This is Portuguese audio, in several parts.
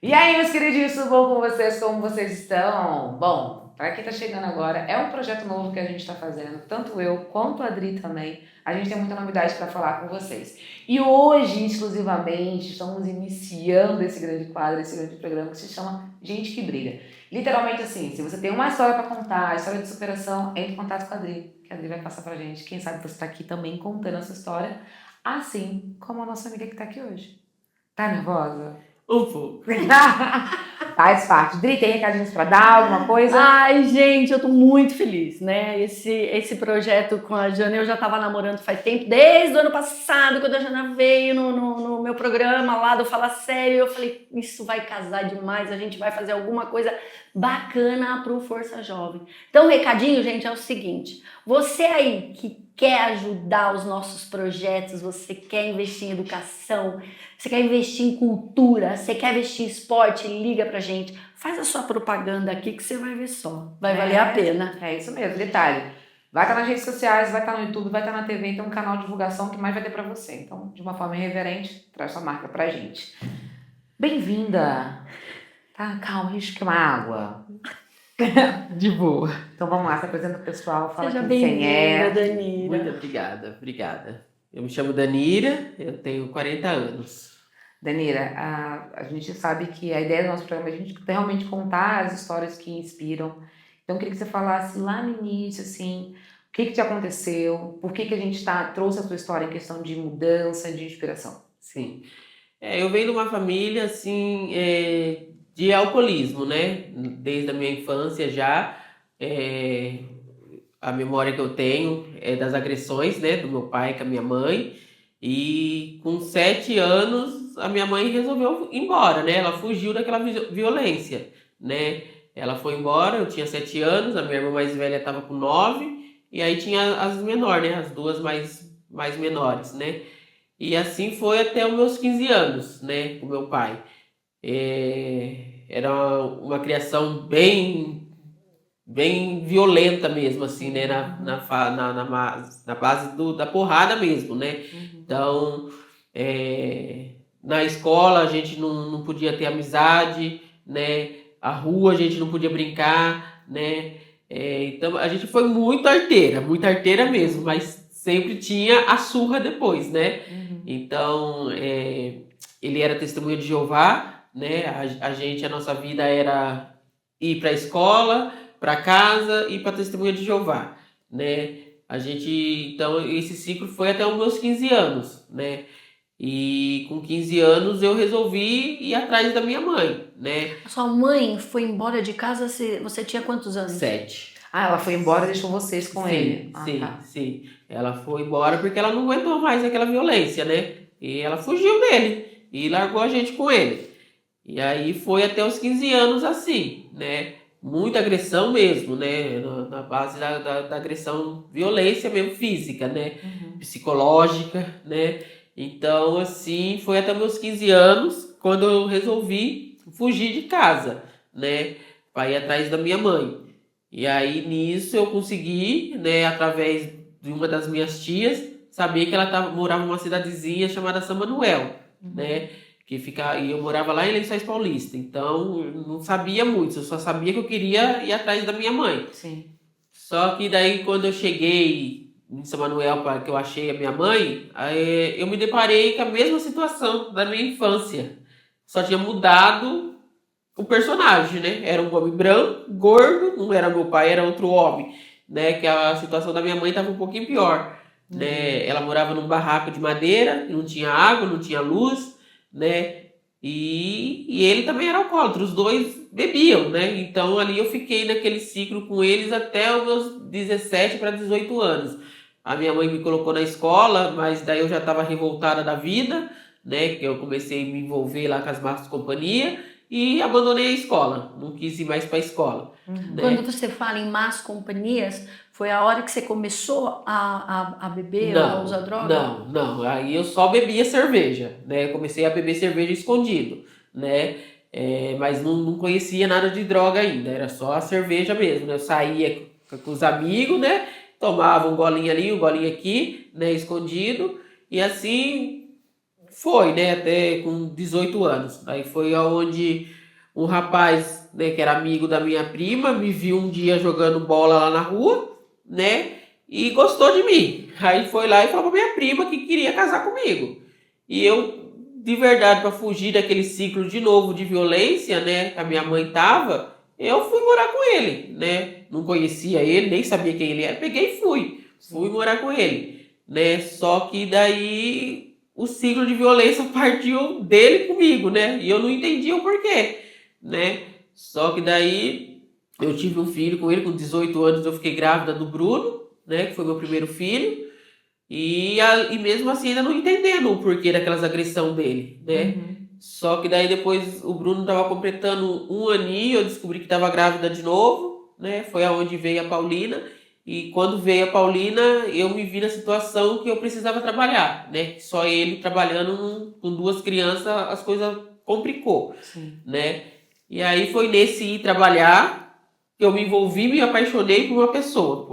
E aí, meus queridinhos, tudo bom com vocês? Como vocês estão? Bom, para quem está chegando agora, é um projeto novo que a gente está fazendo, tanto eu quanto a Adri também. A gente tem muita novidade para falar com vocês. E hoje, exclusivamente, estamos iniciando esse grande quadro, esse grande programa que se chama Gente que Brilha. Literalmente assim, se você tem uma história para contar, história de superação, entre em contato com a Adri, que a Adri vai passar pra gente. Quem sabe você está aqui também contando a sua história, assim como a nossa amiga que está aqui hoje. Tá nervosa? Um pouco. Faz parte. Dri, tem recadinhos pra dar, alguma coisa? Ai, gente, eu tô muito feliz, né? Esse projeto com a Jana, eu já tava namorando faz tempo, desde o ano passado, quando a Jana veio no meu programa lá do Fala Sério, eu falei, isso vai casar demais, a gente vai fazer alguma coisa bacana pro Força Jovem. Então, o recadinho, gente, é o seguinte, você aí que quer ajudar os nossos projetos, você quer investir em educação, você quer investir em cultura, você quer investir em esporte, liga pra gente. Faz a sua propaganda aqui que você vai ver só. Vai valer a pena. É isso mesmo. Detalhe. Vai estar nas redes sociais, vai estar no YouTube, vai estar na TV, tem um canal de divulgação que mais vai ter pra você. Então, de uma forma irreverente, traz sua marca pra gente. Bem-vinda! Tá, calma, risca uma água. De boa. Então vamos lá, se apresenta pro pessoal, fala Seja quem é. bem-vinda, Muito Danira. obrigada. Eu me chamo Danira, eu tenho 40 anos. Danira, a gente sabe que a ideia do nosso programa é a gente realmente contar as histórias que inspiram. Então, eu queria que você falasse lá no início, assim, o que te aconteceu, por que a gente trouxe a sua história em questão de mudança, de inspiração. Sim. Eu venho de uma família, assim, de alcoolismo, né? Desde a minha infância já. É, a memória que eu tenho é das agressões, né? Do meu pai com a minha mãe. E com 7 anos, a minha mãe resolveu ir embora, né? Ela fugiu daquela violência, né? Ela foi embora, eu tinha 7 anos, a minha irmã mais velha estava com 9, e aí tinha as menores, né? As duas mais menores, né? E assim foi até os meus 15 anos, né? Com meu pai. Era uma criação bem violenta mesmo, assim, né? Na base da porrada mesmo, né? Então, na escola a gente não podia ter amizade, né? A rua a gente não podia brincar, né? Então a gente foi muito arteira mesmo, mas sempre tinha a surra depois, né? Então, ele era testemunha de Jeová, né? A nossa vida era ir para a escola, para casa e para testemunha de Jeová, né? Então, esse ciclo foi até os meus 15 anos, né? E com 15 anos eu resolvi ir atrás da minha mãe, né? A sua mãe foi embora de casa, você tinha quantos anos? 7. Ah, ela foi embora e deixou vocês com ele. Sim. Ela foi embora porque ela não aguentou mais aquela violência, né? E ela fugiu dele e largou a gente com ele. E aí foi até os 15 anos assim, né? Muita agressão mesmo, né? Na base da agressão, violência mesmo física, né? Psicológica, né? Então, assim, foi até meus 15 anos quando eu resolvi fugir de casa, né? Para ir atrás da minha mãe. E aí, nisso, eu consegui, né? Através de uma das minhas tias, saber que ela morava numa cidadezinha chamada São Manuel, né? E eu morava lá em Lençóis Paulista, então eu não sabia muito, eu só sabia que eu queria ir atrás da minha mãe. Sim. Só que daí quando eu cheguei em São Manuel, para que eu achei a minha mãe, aí eu me deparei com a mesma situação da minha infância. Só tinha mudado o personagem, né? Era um homem branco, gordo, não era meu pai, era outro homem, né? Que a situação da minha mãe estava um pouquinho pior, né? Ela morava num barraco de madeira, não tinha água, não tinha luz, né? E ele também era alcoólatra, os dois bebiam, né? Então ali eu fiquei naquele ciclo com eles até os meus 17 para 18 anos. A minha mãe me colocou na escola, mas daí eu já estava revoltada da vida, né? Que eu comecei a me envolver lá com as más companhia e abandonei a escola, não quis ir mais para a escola. Né? Quando você fala em más companhias, foi a hora que você começou a beber ou a usar droga? Não. Aí eu só bebia cerveja, né? Eu comecei a beber cerveja escondido, né? Mas não conhecia nada de droga ainda, era só a cerveja mesmo, né? Eu saía com os amigos, né? Tomava um golinho ali, um golinho aqui, né? Escondido. E assim Foi, né? Até com 18 anos. Aí foi aonde um rapaz, né, que era amigo da minha prima, me viu um dia jogando bola lá na rua, né? E gostou de mim. Aí foi lá e falou pra minha prima que queria casar comigo. E eu, de verdade, para fugir daquele ciclo de novo de violência, né, que a minha mãe tava, eu fui morar com ele, né? Não conhecia ele, nem sabia quem ele era. Peguei e fui. Fui morar com ele, né? Só que daí o ciclo de violência partiu dele comigo, né? E eu não entendia o porquê, né? Só que daí eu tive um filho com ele, com 18 anos eu fiquei grávida do Bruno, né? Que foi meu primeiro filho. E mesmo assim ainda não entendendo o porquê daquelas agressão dele, né? Só que daí depois o Bruno tava completando um aninho, eu descobri que tava grávida de novo, né? Foi aonde veio a Paulina. E quando veio a Paulina, eu me vi na situação que eu precisava trabalhar, né? Só ele trabalhando com duas crianças, as coisas complicou, Sim. né? E aí foi nesse ir trabalhar que eu me envolvi, me apaixonei por uma pessoa.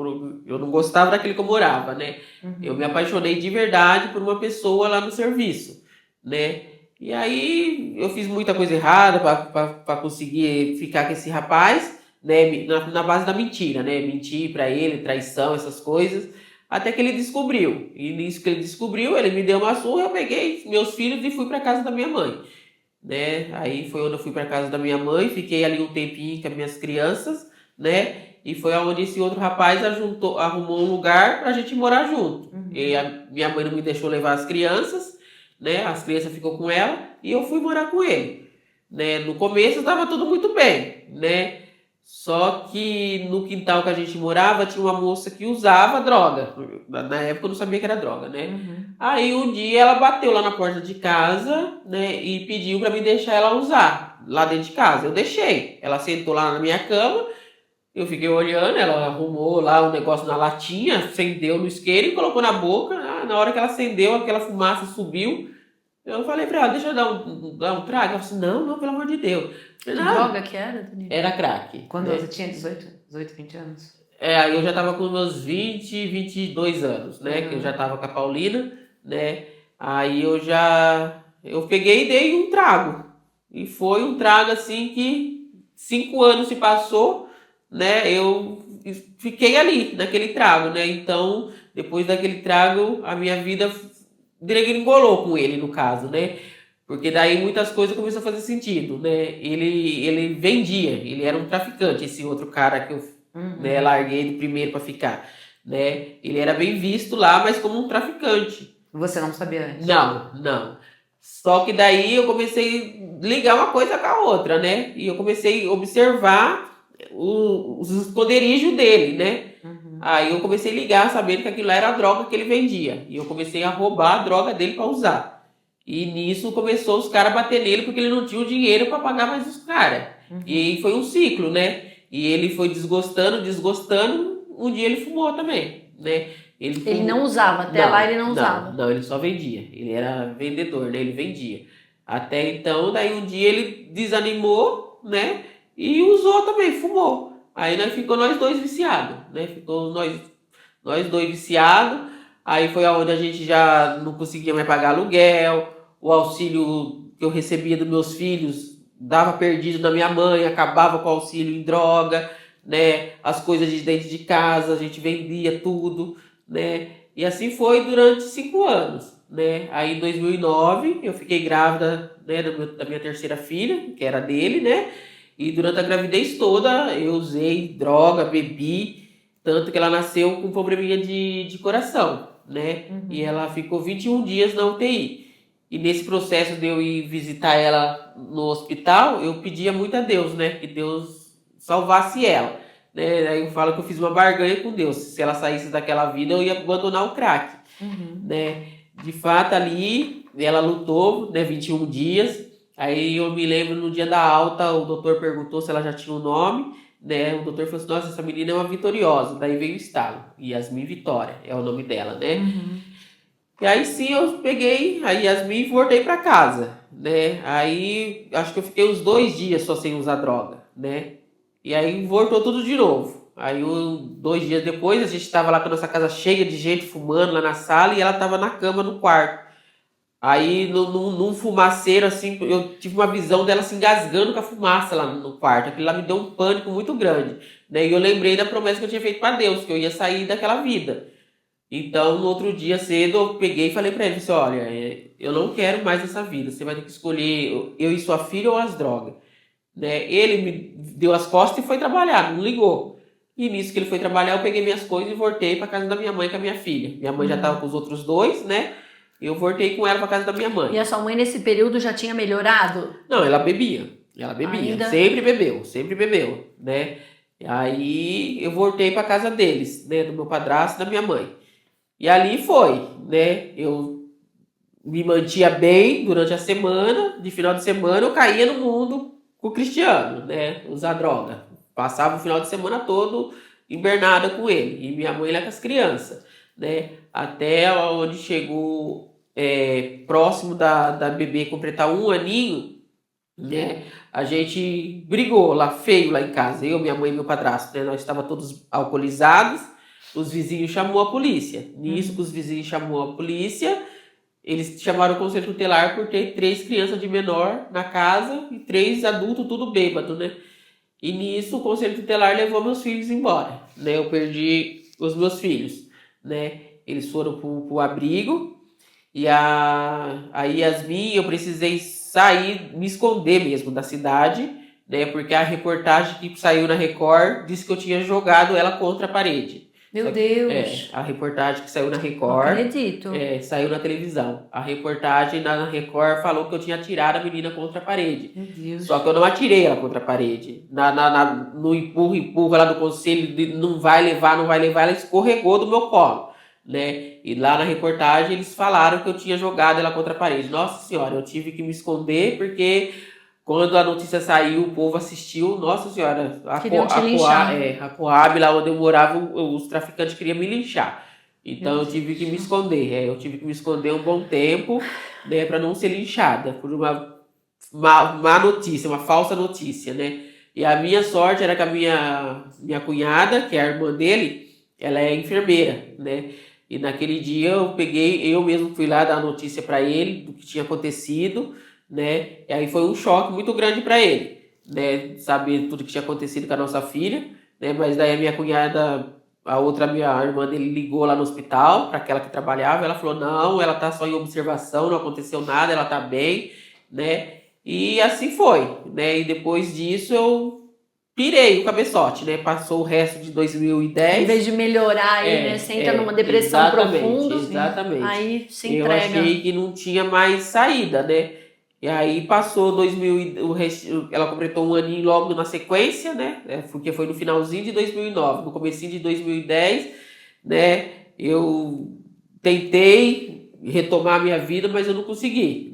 Eu não gostava daquele que eu morava, né? Eu me apaixonei de verdade por uma pessoa lá no serviço, né? E aí eu fiz muita coisa errada para conseguir ficar com esse rapaz, né? Na base da mentira, né? Mentir para ele, traição, essas coisas. Até que ele descobriu. E nisso que ele descobriu, ele me deu uma surra, eu peguei meus filhos e fui para casa da minha mãe, né? Aí foi onde eu fui para casa da minha mãe, fiquei ali um tempinho com as minhas crianças, né? E foi aonde esse outro rapaz arrumou um lugar pra gente morar junto. E a minha mãe não me deixou levar as crianças, né? As crianças ficou com ela e eu fui morar com ele, né? No começo estava tudo muito bem, né? Só que no quintal que a gente morava tinha uma moça que usava droga. Na época eu não sabia que era droga, né? Aí um dia ela bateu lá na porta de casa, né? E pediu pra me deixar ela usar lá dentro de casa. Eu deixei. Ela sentou lá na minha cama. Eu fiquei olhando, ela arrumou lá um negócio na latinha, acendeu no isqueiro e colocou na boca. Ah, na hora que ela acendeu, aquela fumaça subiu. Eu falei pra ela, deixa eu dar um trago. Ela falou assim, não, pelo amor de Deus. Eu Que falei, "Não." droga que era, Danilo? Era crack. Quando né? você tinha 18, 20 anos? Aí eu já tava com meus 20, 22 anos, né? Que eu já tava com a Paulina, né? Aí eu peguei e dei um trago. E foi um trago assim que 5 anos se passou, né? Eu fiquei ali, naquele trago, né? Então, depois daquele trago, a minha vida degringolou com ele, no caso, né? Porque daí muitas coisas começaram a fazer sentido, né? Ele vendia, ele era um traficante, esse outro cara que eu né, larguei ele primeiro para ficar, né? Ele era bem visto lá, mas como um traficante. Você não sabia antes? Não. Só que daí eu comecei a ligar uma coisa com a outra, né? E eu comecei a observar os esconderijos dele, né? Aí eu comecei a ligar, sabendo que aquilo lá era a droga que ele vendia. E eu comecei a roubar a droga dele para usar. E nisso começou os caras a bater nele porque ele não tinha o dinheiro para pagar mais os caras. E foi um ciclo, né? E ele foi desgostando. Um dia ele fumou também, né? Ele não usava, até lá ele não usava. Não, ele só vendia. Ele era vendedor, né? Ele vendia. Até então, daí um dia ele desanimou, né? E usou também, fumou. Aí nós dois viciados, né? Ficou nós dois viciados. Aí foi aonde a gente já não conseguia mais pagar aluguel. O auxílio que eu recebia dos meus filhos dava perdido na minha mãe, acabava com o auxílio em droga, né? As coisas de dentro de casa, a gente vendia tudo, né? E assim foi durante 5 anos, né? Aí em 2009 eu fiquei grávida, né, da minha terceira filha, que era dele, né? E durante a gravidez toda eu usei droga, bebi, tanto que ela nasceu com probleminha de coração, né? E ela ficou 21 dias na UTI. E nesse processo de eu ir visitar ela no hospital, eu pedia muito a Deus, né? Que Deus salvasse ela, né? Aí eu falo que eu fiz uma barganha com Deus. Se ela saísse daquela vida, eu ia abandonar o crack, né? De fato, ali, ela lutou, né? 21 dias. Aí eu me lembro, no dia da alta, o doutor perguntou se ela já tinha um nome, né? O doutor falou assim, nossa, essa menina é uma vitoriosa. Daí veio o estalo. Yasmin Vitória é o nome dela, né? E aí sim eu peguei a Yasmin e voltei pra casa, né? Aí acho que eu fiquei uns 2 dias só sem usar droga, né? E aí voltou tudo de novo. Aí 2 dias depois a gente tava lá com a nossa casa cheia de gente fumando lá na sala e ela tava na cama no quarto. Aí, num fumaceiro, assim, eu tive uma visão dela se engasgando com a fumaça lá no quarto. Aquilo lá me deu um pânico muito grande, né? E eu lembrei da promessa que eu tinha feito para Deus, que eu ia sair daquela vida. Então, no outro dia cedo, eu peguei e falei para ele, disse, olha, eu não quero mais essa vida. Você vai ter que escolher eu e sua filha ou as drogas, né? Ele me deu as costas e foi trabalhar, não ligou. E nisso que ele foi trabalhar, eu peguei minhas coisas e voltei para casa da minha mãe com a minha filha. Minha mãe já estava com os outros dois, né? Eu voltei com ela para casa da minha mãe. E a sua mãe nesse período já tinha melhorado? Não, ela bebia. Ela bebia. Ainda? Sempre bebeu, né? Aí eu voltei para casa deles, né? Do meu padrasto e da minha mãe. E ali foi, né? Eu me mantia bem durante a semana. De final de semana eu caía no mundo com o Cristiano, né? Usar droga. Passava o final de semana todo invernada com ele. E minha mãe lá com as crianças, né? Até onde chegou próximo da bebê completar 1 aninho, né? A gente brigou lá feio lá em casa. Eu, minha mãe e meu padrasto, né? Nós estávamos todos alcoolizados. Os vizinhos chamou a polícia. Nisso que os vizinhos chamou a polícia, eles chamaram o conselho tutelar por ter 3 crianças de menor na casa e 3 adultos tudo bêbado, né? E nisso o conselho tutelar levou meus filhos embora, né? Eu perdi os meus filhos, né? Eles foram pro abrigo e a Yasmin, eu precisei sair, me esconder mesmo da cidade, né? Porque a reportagem que saiu na Record disse que eu tinha jogado ela contra a parede. Meu Deus. A reportagem que saiu na Não Record, acredito. saiu na televisão. A reportagem na Record falou que eu tinha atirado a menina contra a parede. Meu Deus. Só que eu não atirei ela contra a parede. No empurra lá do conselho de não vai levar, ela escorregou do meu colo, né? E lá na reportagem eles falaram que eu tinha jogado ela contra a parede. Nossa senhora, eu tive que me esconder porque quando a notícia saiu, o povo assistiu. Nossa senhora, Queriam te linchar. a Coab, lá onde eu morava, os traficantes queriam me linchar. Então eu tive que me esconder. Eu tive que me esconder um bom tempo, né, para não ser linchada por uma má notícia, uma falsa notícia, né? E a minha sorte era que a minha cunhada, que é a irmã dele, ela é enfermeira, né? E naquele dia eu mesmo fui lá dar a notícia para ele do que tinha acontecido, né? E aí foi um choque muito grande para ele, né? Saber tudo que tinha acontecido com a nossa filha, né? Mas daí a minha cunhada, minha irmã dele ligou lá no hospital para aquela que trabalhava, ela falou: "Não, ela tá só em observação, não aconteceu nada, ela tá bem", né? E assim foi, né? E depois disso eu pirei o cabeçote, né? Passou o resto de 2010. Em vez de melhorar aí, né? Você entra numa depressão profunda. Exatamente. Aí se Eu entrega. achei que não tinha mais saída, né? E aí passou 2000, ela completou 1 aninho logo na sequência, né? Porque foi no finalzinho de 2009, no comecinho de 2010, né? Eu tentei retomar a minha vida, mas eu não consegui.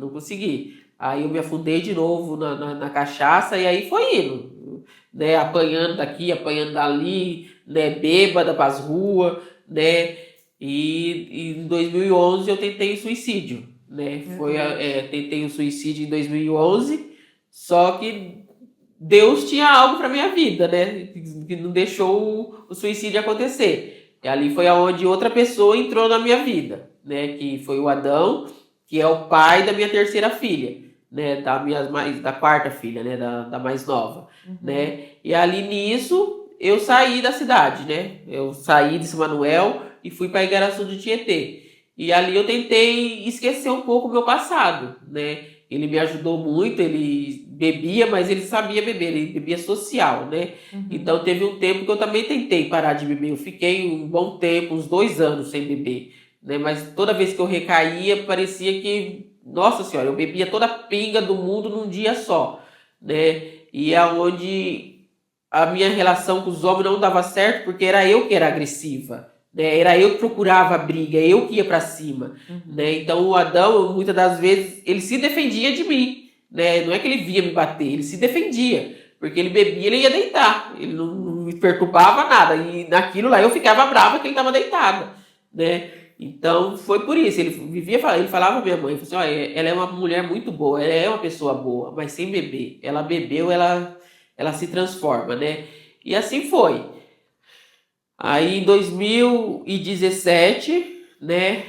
Aí eu me afundei de novo na cachaça e aí foi indo, né? Apanhando daqui, apanhando dali, né? Bêbada pras ruas, né? E em 2011 eu tentei o suicídio, né? Tentei o suicídio em 2011, só que Deus tinha algo para minha vida, né? Que não deixou o suicídio acontecer. E ali foi aonde outra pessoa entrou na minha vida, né? Que foi o Adão, que é o pai da minha terceira filha, né? Da quarta filha, né? Da mais nova, né? E ali nisso eu saí da cidade, né? Eu saí de São Manuel e fui para Igaraçu do Tietê. E ali eu tentei esquecer um pouco o meu passado, né? Ele me ajudou muito, ele bebia, mas ele sabia beber, ele bebia social, né? Então teve um tempo que eu também tentei parar de beber. Eu fiquei um bom tempo, uns 2 anos sem beber, né? Mas toda vez que eu recaía, parecia que, nossa senhora, eu bebia toda a pinga do mundo num dia só, né? E é onde a minha relação com os homens não dava certo, porque era eu que era agressiva, né? Era eu que procurava a briga, eu que ia pra cima, né? Então o Adão, muitas das vezes, ele se defendia de mim, né? Não é que ele via me bater, ele se defendia, porque ele bebia, ele ia deitar, ele não me perturbava nada, e naquilo lá eu ficava brava que ele estava deitado, né? Então foi por isso, ele falava pra minha mãe, ele falou assim: "Olha, ela é uma mulher muito boa, ela é uma pessoa boa, mas sem beber, ela bebeu, ela se transforma, né?" E assim foi. Aí em 2017, né,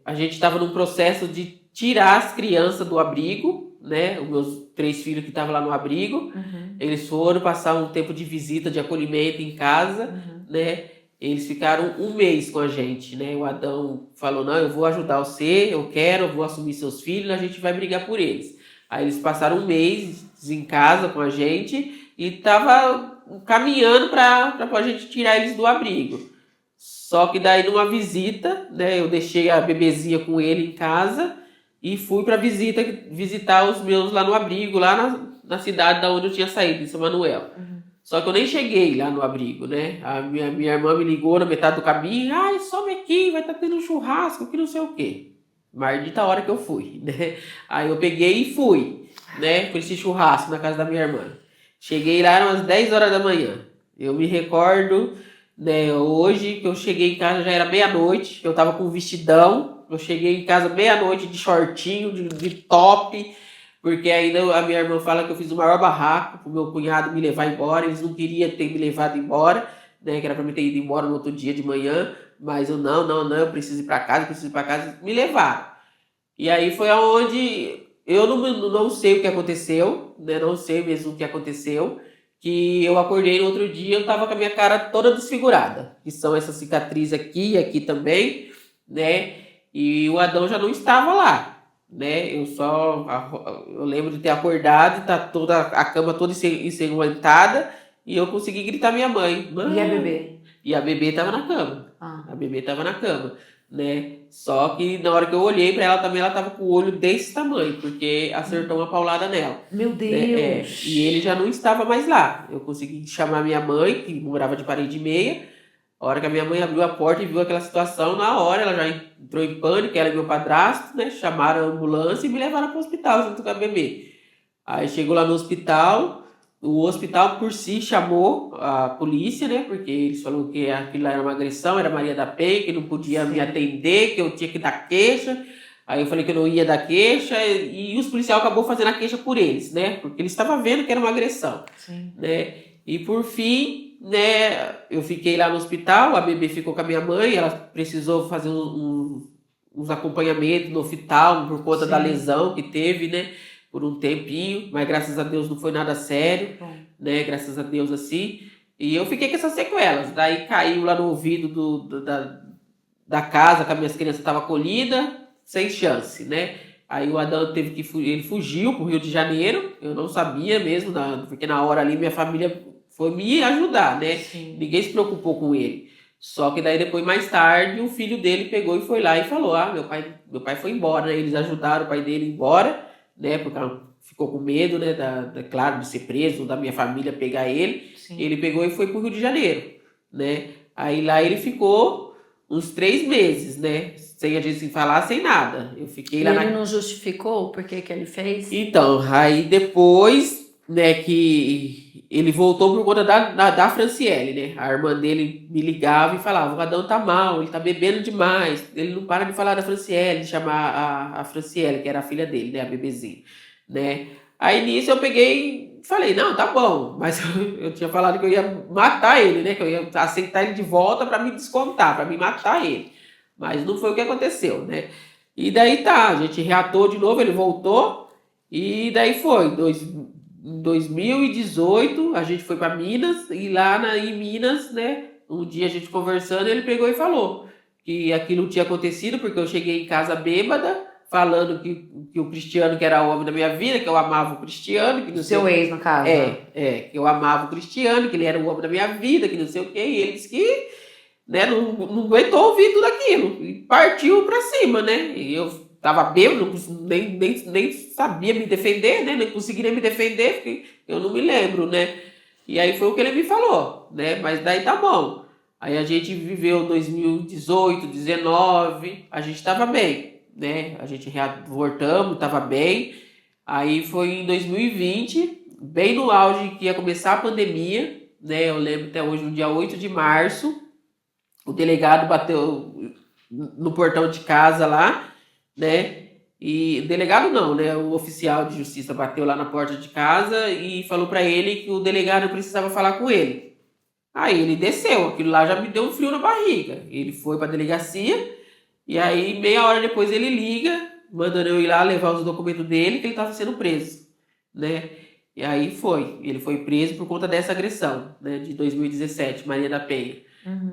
a gente estava num processo de tirar as crianças do abrigo, né? Os meus 3 filhos que estavam lá no abrigo, eles foram passar um tempo de visita, de acolhimento em casa, né? Eles ficaram 1 mês com a gente, né? O Adão falou, não, eu vou ajudar você, eu vou assumir seus filhos, a gente vai brigar por eles. Aí eles passaram 1 mês em casa com a gente e tava caminhando para a gente tirar eles do abrigo. Só que daí numa visita, né? Eu deixei a bebezinha com ele em casa e fui para visitar os meus lá no abrigo, lá na cidade da onde eu tinha saído, em São Manuel. Só que eu nem cheguei lá no abrigo, né? A minha irmã me ligou na metade do caminho. Ai, sobe aqui, vai estar tendo um churrasco, que não sei o quê. Maldita hora que eu fui, né? Aí eu peguei e fui, né? Por esse churrasco na casa da minha irmã. Cheguei lá, eram umas 10 horas da manhã. Eu me recordo, né? Hoje que eu cheguei em casa, já era meia-noite. Eu tava com um vestidão. Eu cheguei em casa meia-noite de shortinho, de top. Porque ainda a minha irmã fala que eu fiz o maior barraco pro meu cunhado me levar embora. Eles não queriam ter me levado embora, né? Que era pra mim ter ido embora no outro dia de manhã. Mas eu, não, eu preciso ir pra casa, Me levaram. E aí foi aonde eu não sei o que aconteceu, né? Não sei mesmo o que aconteceu. Que eu acordei no outro dia, eu tava com a minha cara toda desfigurada. Que são essas cicatrizes aqui e aqui também, né? E o Adão já não estava lá. Né? Eu lembro de ter acordado e tá toda a cama toda ensanguentada e eu consegui gritar minha mãe. E a bebê? E a bebê tava na cama. Ah. A bebê tava na cama, né? Só que na hora que eu olhei pra ela também, ela tava com o olho desse tamanho, porque acertou uma paulada nela. Meu Deus! Né? E ele já não estava mais lá. Eu consegui chamar minha mãe, que morava de parede e meia. A hora que a minha mãe abriu a porta e viu aquela situação, na hora ela já entrou em pânico, ela e meu padrasto, né? Chamaram a ambulância e me levaram para o hospital junto com a bebê. Aí chegou lá no hospital, o hospital por si chamou a polícia, né? Porque eles falaram que aquilo lá era uma agressão, era Maria da Penha, que não podia me atender, que eu tinha que dar queixa. Aí eu falei que eu não ia dar queixa e os policiais acabou fazendo a queixa por eles, né? Porque eles estavam vendo que era uma agressão, né? E por fim, né, eu fiquei lá no hospital, a bebê ficou com a minha mãe, ela precisou fazer uns acompanhamentos no hospital por conta da lesão que teve, né, por um tempinho, mas graças a Deus não foi nada sério, né, graças a Deus assim, e eu fiquei com essas sequelas, daí caiu lá no ouvido da casa que as minhas crianças estavam acolhidas, sem chance, né. Aí o Adão ele fugiu pro Rio de Janeiro, eu não sabia mesmo, porque na hora ali minha família foi me ajudar, né? Sim. Ninguém se preocupou com ele. Só que daí depois, mais tarde, o filho dele pegou e foi lá e falou, meu pai foi embora, né? Eles ajudaram o pai dele embora, né? Porque ficou com medo, né? Claro, de ser preso, da minha família pegar ele. Sim. Ele pegou e foi pro Rio de Janeiro, né? Aí lá ele ficou uns 3 meses, né? Sem a gente falar, sem nada. Eu fiquei lá. Ele não justificou por que ele fez? Então, aí depois, né, que ele voltou por conta da Franciele, né? A irmã dele me ligava e falava, o Adão tá mal, ele tá bebendo demais, ele não para de falar da Franciele, de chamar a Franciele, que era a filha dele, né? A bebezinha, né? Aí nisso eu peguei e falei, não, tá bom, mas eu tinha falado que eu ia matar ele, né? Que eu ia aceitar ele de volta para me descontar, para me matar ele. Mas não foi o que aconteceu, né? E daí tá, a gente reatou de novo, ele voltou e daí foi, em 2018, a gente foi para Minas e lá em Minas, né, um dia a gente conversando, ele pegou e falou que aquilo tinha acontecido porque eu cheguei em casa bêbada, falando que o Cristiano, que era o homem da minha vida, que eu amava o Cristiano. Que não Seu ex, no caso. Que eu amava o Cristiano, que ele era o homem da minha vida, que não sei o quê, e ele disse que, né, não aguentou ouvir tudo aquilo, e partiu para cima, né, e eu tava bêbado, nem sabia me defender, né? Nem conseguiria me defender, porque eu não me lembro, né? E aí foi o que ele me falou, né? Mas daí tá bom. Aí a gente viveu 2018, 2019, a gente tava bem, né? A gente voltamos, tava bem. Aí foi em 2020, bem no auge que ia começar a pandemia, né? Eu lembro até hoje, no dia 8 de março, o delegado bateu no portão de casa lá, né? E delegado não, né? O oficial de justiça bateu lá na porta de casa e falou para ele que o delegado precisava falar com ele. Aí ele desceu, aquilo lá já me deu um frio na barriga. Ele foi para a delegacia, E aí, meia hora depois, ele liga, mandando eu ir lá levar os documentos dele, que ele estava sendo preso, né? E aí ele foi preso por conta dessa agressão, né, de 2017, Maria da Penha,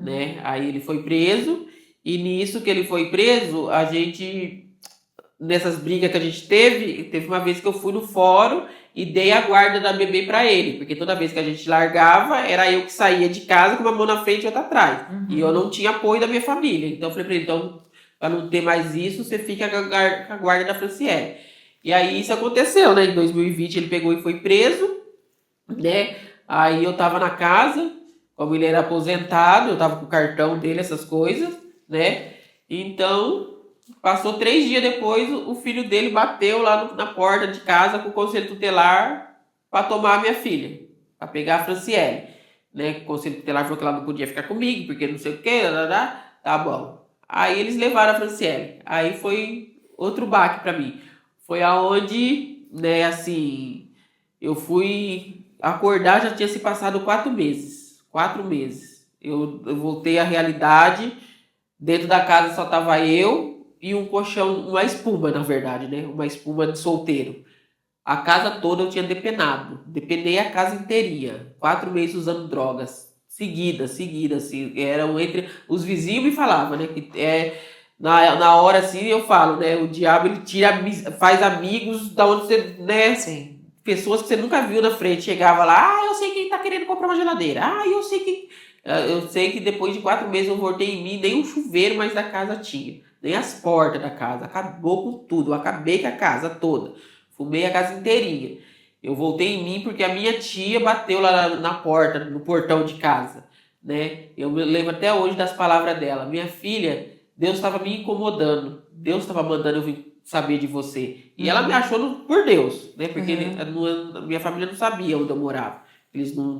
né? Aí ele foi preso, e nisso que ele foi preso, nessas brigas que a gente teve uma vez que eu fui no fórum e dei a guarda da bebê pra ele, porque toda vez que a gente largava, era eu que saía de casa com uma mão na frente e outra atrás. E eu não tinha apoio da minha família. Então eu falei pra ele, então, pra não ter mais isso, você fica com a guarda da Franciele. E aí isso aconteceu, né? Em 2020 ele pegou e foi preso, né? Aí eu tava na casa, como ele era aposentado, eu tava com o cartão dele, essas coisas, né? Então, passou 3 dias depois, o filho dele bateu lá na porta de casa com o conselho tutelar para tomar a minha filha, para pegar a Franciele, né? O conselho tutelar falou que ela não podia ficar comigo, porque não sei o que, tá bom. Aí eles levaram a Franciele. Aí foi outro baque para mim. Foi aonde, né, assim, eu fui acordar, já tinha se passado 4 meses. 4 meses. Eu voltei à realidade. Dentro da casa só tava eu e um colchão, uma espuma, na verdade, né? Uma espuma de solteiro. A casa toda eu tinha depenado. Depenei a casa inteirinha. 4 meses usando drogas. Seguidas, assim. Eram entre... Os vizinhos me falavam, né? Que na hora, assim, eu falo, né? O diabo, ele faz amigos da onde você, né? Sim. Pessoas que você nunca viu na frente. Chegava lá, eu sei quem tá querendo comprar uma geladeira. Eu sei que depois de 4 meses eu voltei em mim, nem um chuveiro mais da casa tinha. Nem as portas da casa. Acabou com tudo. Eu acabei com a casa toda. Fumei a casa inteirinha. Eu voltei em mim porque a minha tia bateu lá na porta, no portão de casa, né? Eu me lembro até hoje das palavras dela. Minha filha, Deus estava me incomodando. Deus estava mandando eu vir saber de você. E ela me achou por Deus, né? Porque a minha família não sabia onde eu morava.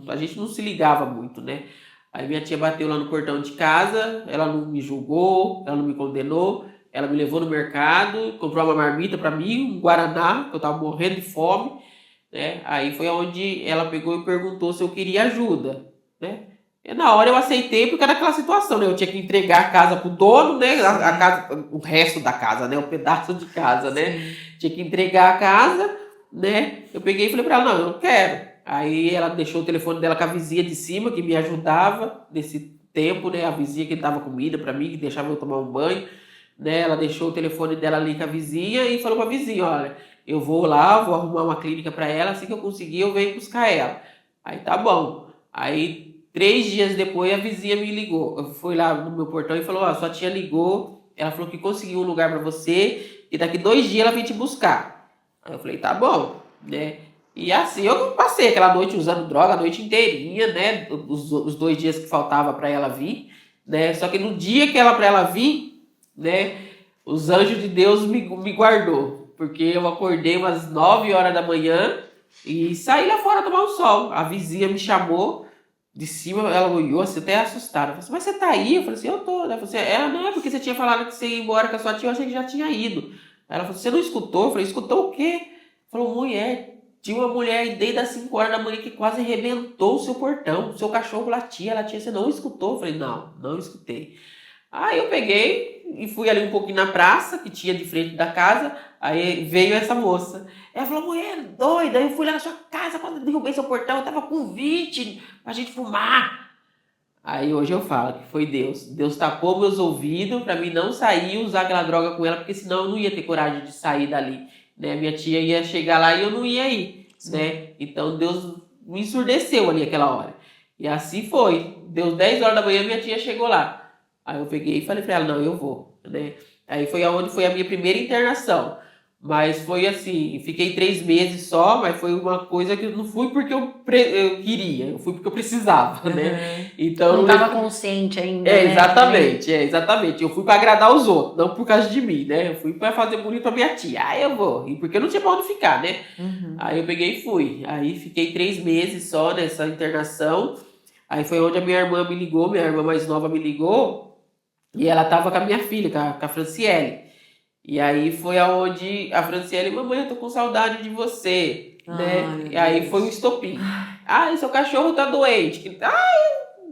A gente não se ligava muito, né? Aí minha tia bateu lá no portão de casa, ela não me julgou, ela não me condenou, ela me levou no mercado, comprou uma marmita pra mim, um guaraná, que eu tava morrendo de fome, né? Aí foi onde ela pegou e perguntou se eu queria ajuda, né? E na hora eu aceitei porque era aquela situação, né? Eu tinha que entregar a casa pro dono, né? A casa, o resto da casa, né? O pedaço de casa, né? Sim. Tinha que entregar a casa, né? Eu peguei e falei pra ela, não, eu não quero. Aí ela deixou o telefone dela com a vizinha de cima, que me ajudava nesse tempo, né? A vizinha que dava comida pra mim, que deixava eu tomar um banho, né? Ela deixou o telefone dela ali com a vizinha e falou pra vizinha, olha, eu vou lá, vou arrumar uma clínica pra ela, assim que eu conseguir eu venho buscar ela. Aí tá bom. Aí 3 dias depois a vizinha me ligou. Eu fui lá no meu portão e falou, ó, sua tia ligou, ela falou que conseguiu um lugar pra você e daqui 2 dias ela vem te buscar. Aí eu falei, tá bom, né? E assim, eu passei aquela noite usando droga a noite inteirinha, né? Os 2 dias que faltava pra ela vir, né? Só que no dia que pra ela vir, né? Os anjos de Deus me guardou. Porque eu acordei umas 9 horas da manhã e saí lá fora tomar um sol. A vizinha me chamou de cima, ela olhou assim, até assustada. Falei assim, mas você tá aí? Eu falei assim, eu tô. Ela falou assim, não é porque você tinha falado que você ia embora com a sua tia, eu achei que já tinha ido. Aí ela falou, você não escutou? Eu falei, escutou o quê? Falou, mulher. Tinha uma mulher aí desde as 5 horas da manhã que quase arrebentou o seu portão. O seu cachorro latia, você não escutou? Eu falei, não escutei. Aí eu peguei e fui ali um pouquinho na praça, que tinha de frente da casa. Aí veio essa moça. Ela falou, mulher doida, eu fui lá na sua casa quando eu derrubei seu portão, eu tava com convite pra gente fumar. Aí hoje eu falo que foi Deus. Deus tapou meus ouvidos pra mim não sair e usar aquela droga com ela, porque senão eu não ia ter coragem de sair dali. Né? Minha tia ia chegar lá e eu não ia ir, né? Então Deus me ensurdeceu ali aquela hora. E assim foi. Deu 10 horas da manhã, minha tia chegou lá. Aí eu peguei e falei pra ela, não, eu vou, né? Aí foi aonde foi a minha primeira internação. Mas foi assim, fiquei 3 meses só, mas foi uma coisa que eu não fui porque eu queria, eu fui porque eu precisava, né? Então, não estava consciente ainda, né? Exatamente. Eu fui para agradar os outros, não por causa de mim, né? Eu fui para fazer bonito pra minha tia. Aí eu vou, e porque eu não tinha pra onde ficar, né? Aí eu peguei e fui. Aí fiquei 3 meses só nessa internação. Aí foi onde a minha irmã me ligou, minha irmã mais nova me ligou, e ela tava com a minha filha, com a Franciele. E aí foi aonde a Franciele, mamãe, eu tô com saudade de você, né? E aí foi um estopim. Seu cachorro tá doente.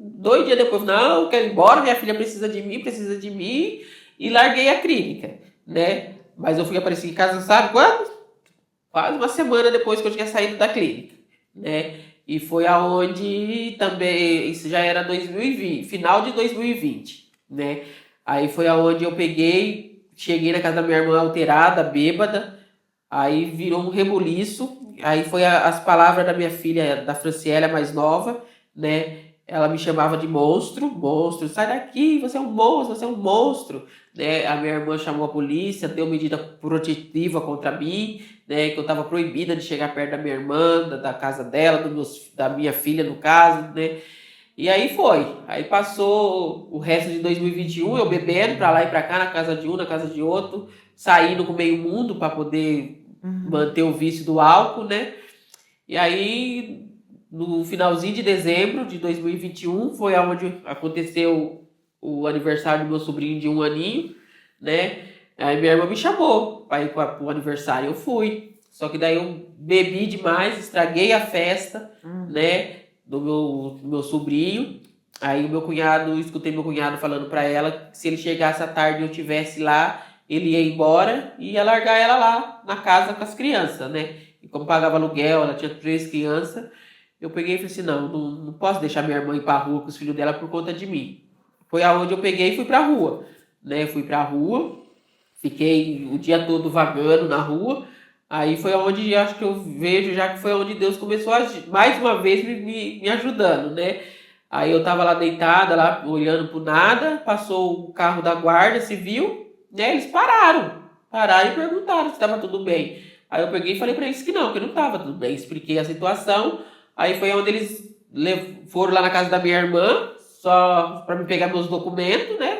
2 dias depois, não, quero ir embora, minha filha precisa de mim. e larguei a clínica, né? Mas eu fui aparecer em casa, sabe quando? Quase uma semana depois que eu tinha saído da clínica, né? E foi aonde também, isso já era 2020, final de 2020, né? Aí foi aonde eu cheguei na casa da minha irmã alterada, bêbada, aí virou um rebuliço, aí foi as palavras da minha filha, da Franciela, mais nova, né? Ela me chamava de monstro, sai daqui, você é um monstro, né? A minha irmã chamou a polícia, deu medida protetiva contra mim, né? Que eu estava proibida de chegar perto da minha irmã, da casa dela, da minha filha, no caso, né? E aí foi. Aí passou o resto de 2021, eu bebendo pra lá e pra cá, na casa de um, na casa de outro, saindo com meio mundo para poder manter o vício do álcool, né? E aí, no finalzinho de dezembro de 2021, foi onde aconteceu o aniversário do meu sobrinho de 1 aninho, né? Aí minha irmã me chamou para ir para o aniversário, eu fui. Só que daí eu bebi demais, estraguei a festa, né? Do meu sobrinho. Aí escutei meu cunhado falando para ela que se ele chegasse à tarde e eu estivesse lá, ele ia embora e ia largar ela lá na casa com as crianças, né? E como pagava aluguel, ela tinha 3 crianças, eu peguei e falei assim, não posso deixar minha irmã ir pra rua com os filhos dela por conta de mim. Foi aonde eu peguei e fui pra rua, né? Fui pra rua, fiquei o dia todo vagando na rua. Aí foi onde acho que eu vejo já que foi onde Deus começou a mais uma vez me ajudando, né? Aí eu tava lá deitada, lá olhando pro nada, passou o carro da guarda civil, né? Eles pararam e perguntaram se estava tudo bem. Aí eu peguei e falei pra eles que não tava tudo bem, expliquei a situação. Aí foi onde eles foram lá na casa da minha irmã, só pra me pegar meus documentos, né?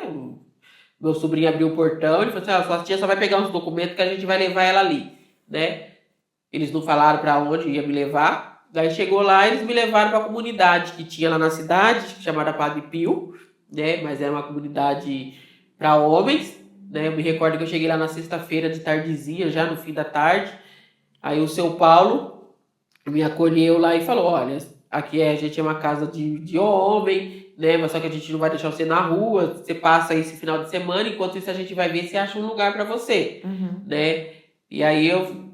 Meu sobrinho abriu o portão, ele falou assim, sua tia só vai pegar uns documentos que a gente vai levar ela ali, né? Eles não falaram para onde ia me levar. Daí chegou lá, eles me levaram para a comunidade que tinha lá na cidade, chamada Padre Pio, né? Mas era uma comunidade para homens, né? Eu me recordo que eu cheguei lá na sexta-feira de tardezinha, já no fim da tarde. Aí o seu Paulo me acolheu lá e falou, olha, aqui a gente é uma casa de homem, né? Mas só que a gente não vai deixar você na rua, você passa aí esse final de semana, enquanto isso a gente vai ver se acha um lugar para você, né? E aí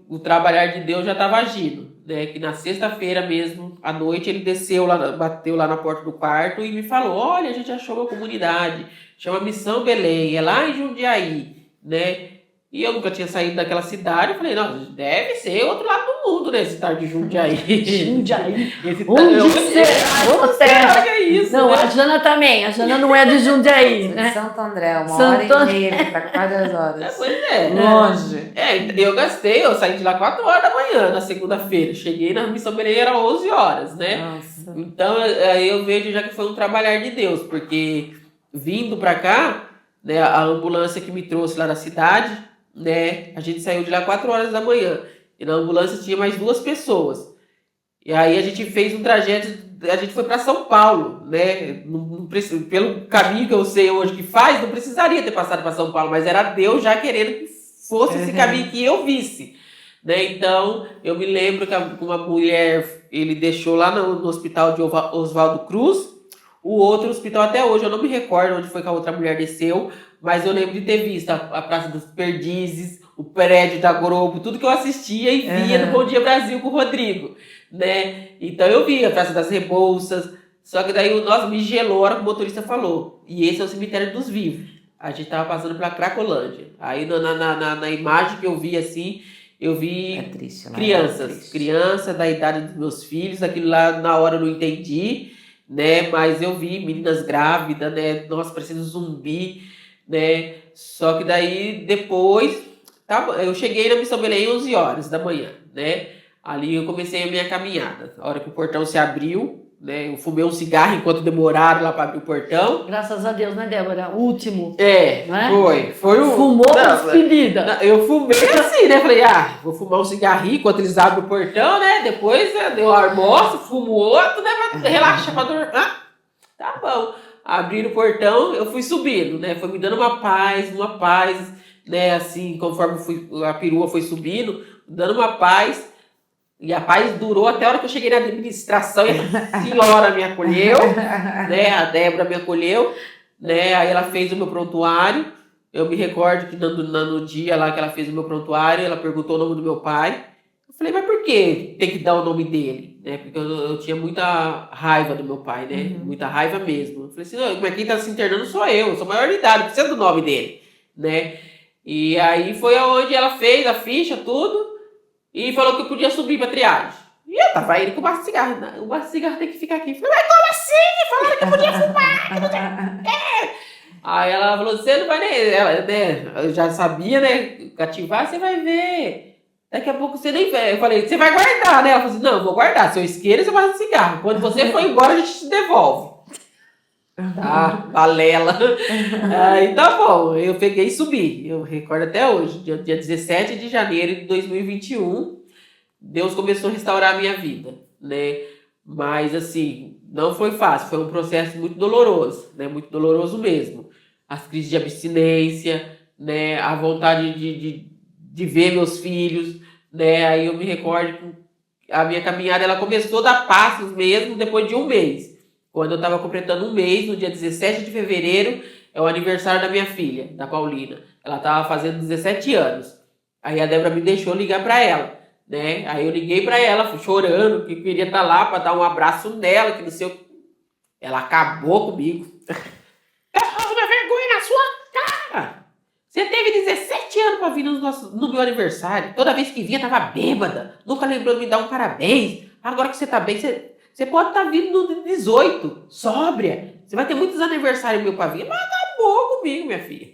o trabalhar de Deus já estava agindo, né? Que na sexta-feira mesmo, à noite, ele desceu lá, bateu lá na porta do quarto e me falou, olha, a gente achou uma comunidade, chama Missão Belém, é lá em Jundiaí, né? E eu nunca tinha saído daquela cidade, eu falei, não, deve ser outro lado do mundo, né? Esse tal de Jundiaí. Jundiaí. Onde será que é isso? Não, né? a Jana também. A Jana não é de Jundiaí, né? Santo André, uma Santo hora e meia para quase horas. Pois é. Longe. Eu saí de lá 4 horas da manhã, na segunda-feira. Cheguei na Missão Belém, era 11 horas, né? Nossa. Então, aí eu vejo já que foi um trabalhar de Deus, porque vindo pra cá, né, a ambulância que me trouxe lá na cidade, né, a gente saiu de lá 4 horas da manhã. E na ambulância tinha mais 2 pessoas. E aí a gente fez um trajeto, a gente foi para São Paulo, né? Pelo caminho que eu sei hoje que faz, não precisaria ter passado para São Paulo, mas era Deus já querendo que fosse esse caminho que eu visse, né? Então, eu me lembro que uma mulher, ele deixou lá no hospital de Oswaldo Cruz, o outro hospital até hoje, eu não me recordo onde foi que a outra mulher desceu, mas eu lembro de ter visto a Praça dos Perdizes, o prédio da Globo, tudo que eu assistia e via no Bom Dia Brasil com o Rodrigo, né? Então eu vi a Praça das Rebouças, só que daí o nosso me gelou a hora que o motorista falou. E esse é o cemitério dos vivos. A gente tava passando pela Cracolândia. Aí na imagem que eu vi assim, eu vi triste, né? crianças, crianças da idade dos meus filhos, aquilo lá na hora eu não entendi, né? Mas eu vi meninas grávidas, né? Nossa, parecendo zumbi, né? Só que daí depois, eu cheguei na Missão Belém 11 horas da manhã, né? Ali eu comecei a minha caminhada. A hora que o portão se abriu, né? Eu fumei um cigarro enquanto demoraram lá para abrir o portão. Graças a Deus, né, Débora? O último. Não é? Foi o... Fumou pra despedida. Eu fumei assim, né? Falei, vou fumar um cigarrinho enquanto eles abrem o portão, né? Depois eu almoço, fumo outro, né? Pra relaxar, pra dormir. Tá bom. Abriram o portão, eu fui subindo, né? Foi me dando uma paz, né? Assim, conforme a perua foi subindo, dando uma paz. E a paz durou até a hora que eu cheguei na administração e a senhora me acolheu, né? A Débora me acolheu, né? Aí ela fez o meu prontuário. Eu me recordo que no dia lá que ela fez o meu prontuário, ela perguntou o nome do meu pai. Eu falei, mas por que tem que dar o nome dele? Né? Porque eu tinha muita raiva do meu pai, né? Muita raiva mesmo. Eu falei assim, não, mas quem tá se internando sou eu sou maior de idade, não precisa do nome dele, né? E aí foi onde ela fez a ficha, tudo, e falou que eu podia subir pra triagem. E eu tava indo com o maço de cigarro. O maço de cigarro tem que ficar aqui. Eu falei, mas como assim? Falaram que eu podia fumar. Aí ela falou, você não vai nem... Ela, né, eu já sabia, né? Cativar, você vai ver. Daqui a pouco você nem vê. Eu falei, você vai guardar, né? Ela falou assim, não, eu vou guardar. Se eu isqueiro, você faz de cigarro. Quando você for embora, a gente te devolve. Tá, balela. Aí tá bom, eu peguei e subi. Eu recordo até hoje, dia 17 de janeiro de 2021, Deus começou a restaurar a minha vida, né? Mas assim, não foi fácil, foi um processo muito doloroso, né? Muito doloroso mesmo. As crises de abstinência, né? A vontade de ver meus filhos, né? Aí eu me recordo que a minha caminhada ela começou a dar passos mesmo depois de um mês. Quando eu estava completando um mês, no dia 17 de fevereiro, é o aniversário da minha filha, da Paulina. Ela estava fazendo 17 anos. Aí a Débora me deixou ligar para ela, né? Aí eu liguei para ela, fui chorando, que queria estar lá para dar um abraço nela, que não sei o... Ela acabou comigo. Uma vergonha na sua cara! Você teve 17 anos para vir no meu aniversário. Toda vez que vinha, tava bêbada. Nunca lembrou de me dar um parabéns. Agora que você tá bem, você pode estar vindo no 18, sóbria. Você vai ter muitos aniversários meu pra vir. Mas acabou comigo, minha filha.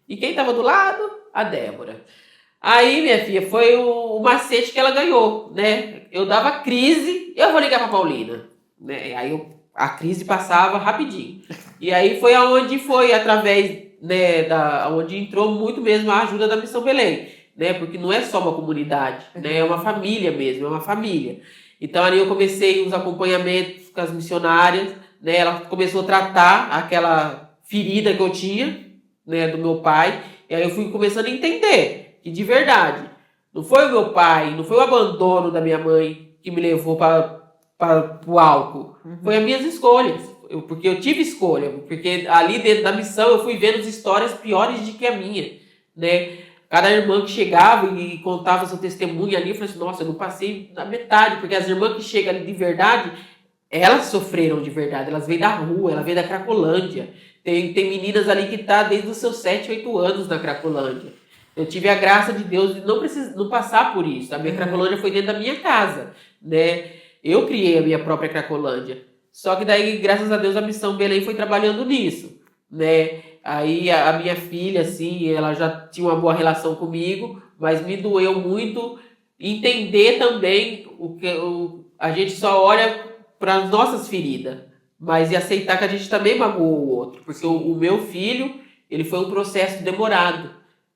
E quem tava do lado? A Débora. Aí, minha filha, foi o macete que ela ganhou, né? Eu dava crise, eu vou ligar pra Paulina. Né? Aí a crise passava rapidinho. E aí foi aonde foi, através, né, onde entrou muito mesmo a ajuda da Missão Belém. Né? Porque não é só uma comunidade, né? É uma família mesmo, é uma família. Então ali eu comecei os acompanhamentos com as missionárias, né? Ela começou a tratar aquela ferida que eu tinha, né, do meu pai, e aí eu fui começando a entender que de verdade, não foi o meu pai, não foi o abandono da minha mãe que me levou para o álcool, foi as minhas escolhas, porque eu tive escolha, porque ali dentro da missão eu fui vendo as histórias piores de que a minha, né? Cada irmã que chegava e contava seu testemunho ali, eu falei assim, nossa, eu não passei na metade, porque as irmãs que chegam ali de verdade, elas sofreram de verdade, elas vêm da rua, elas vêm da Cracolândia. Tem meninas ali que tá desde os seus 7, 8 anos na Cracolândia. Eu tive a graça de Deus de não passar por isso. A minha Cracolândia foi dentro da minha casa, né? Eu criei a minha própria Cracolândia. Só que daí, graças a Deus, a Missão Belém foi trabalhando nisso, né? Aí a minha filha, assim, ela já tinha uma boa relação comigo, mas me doeu muito entender também a gente só olha para as nossas feridas, mas e aceitar que a gente também magoou o outro, porque o meu filho, ele foi um processo demorado,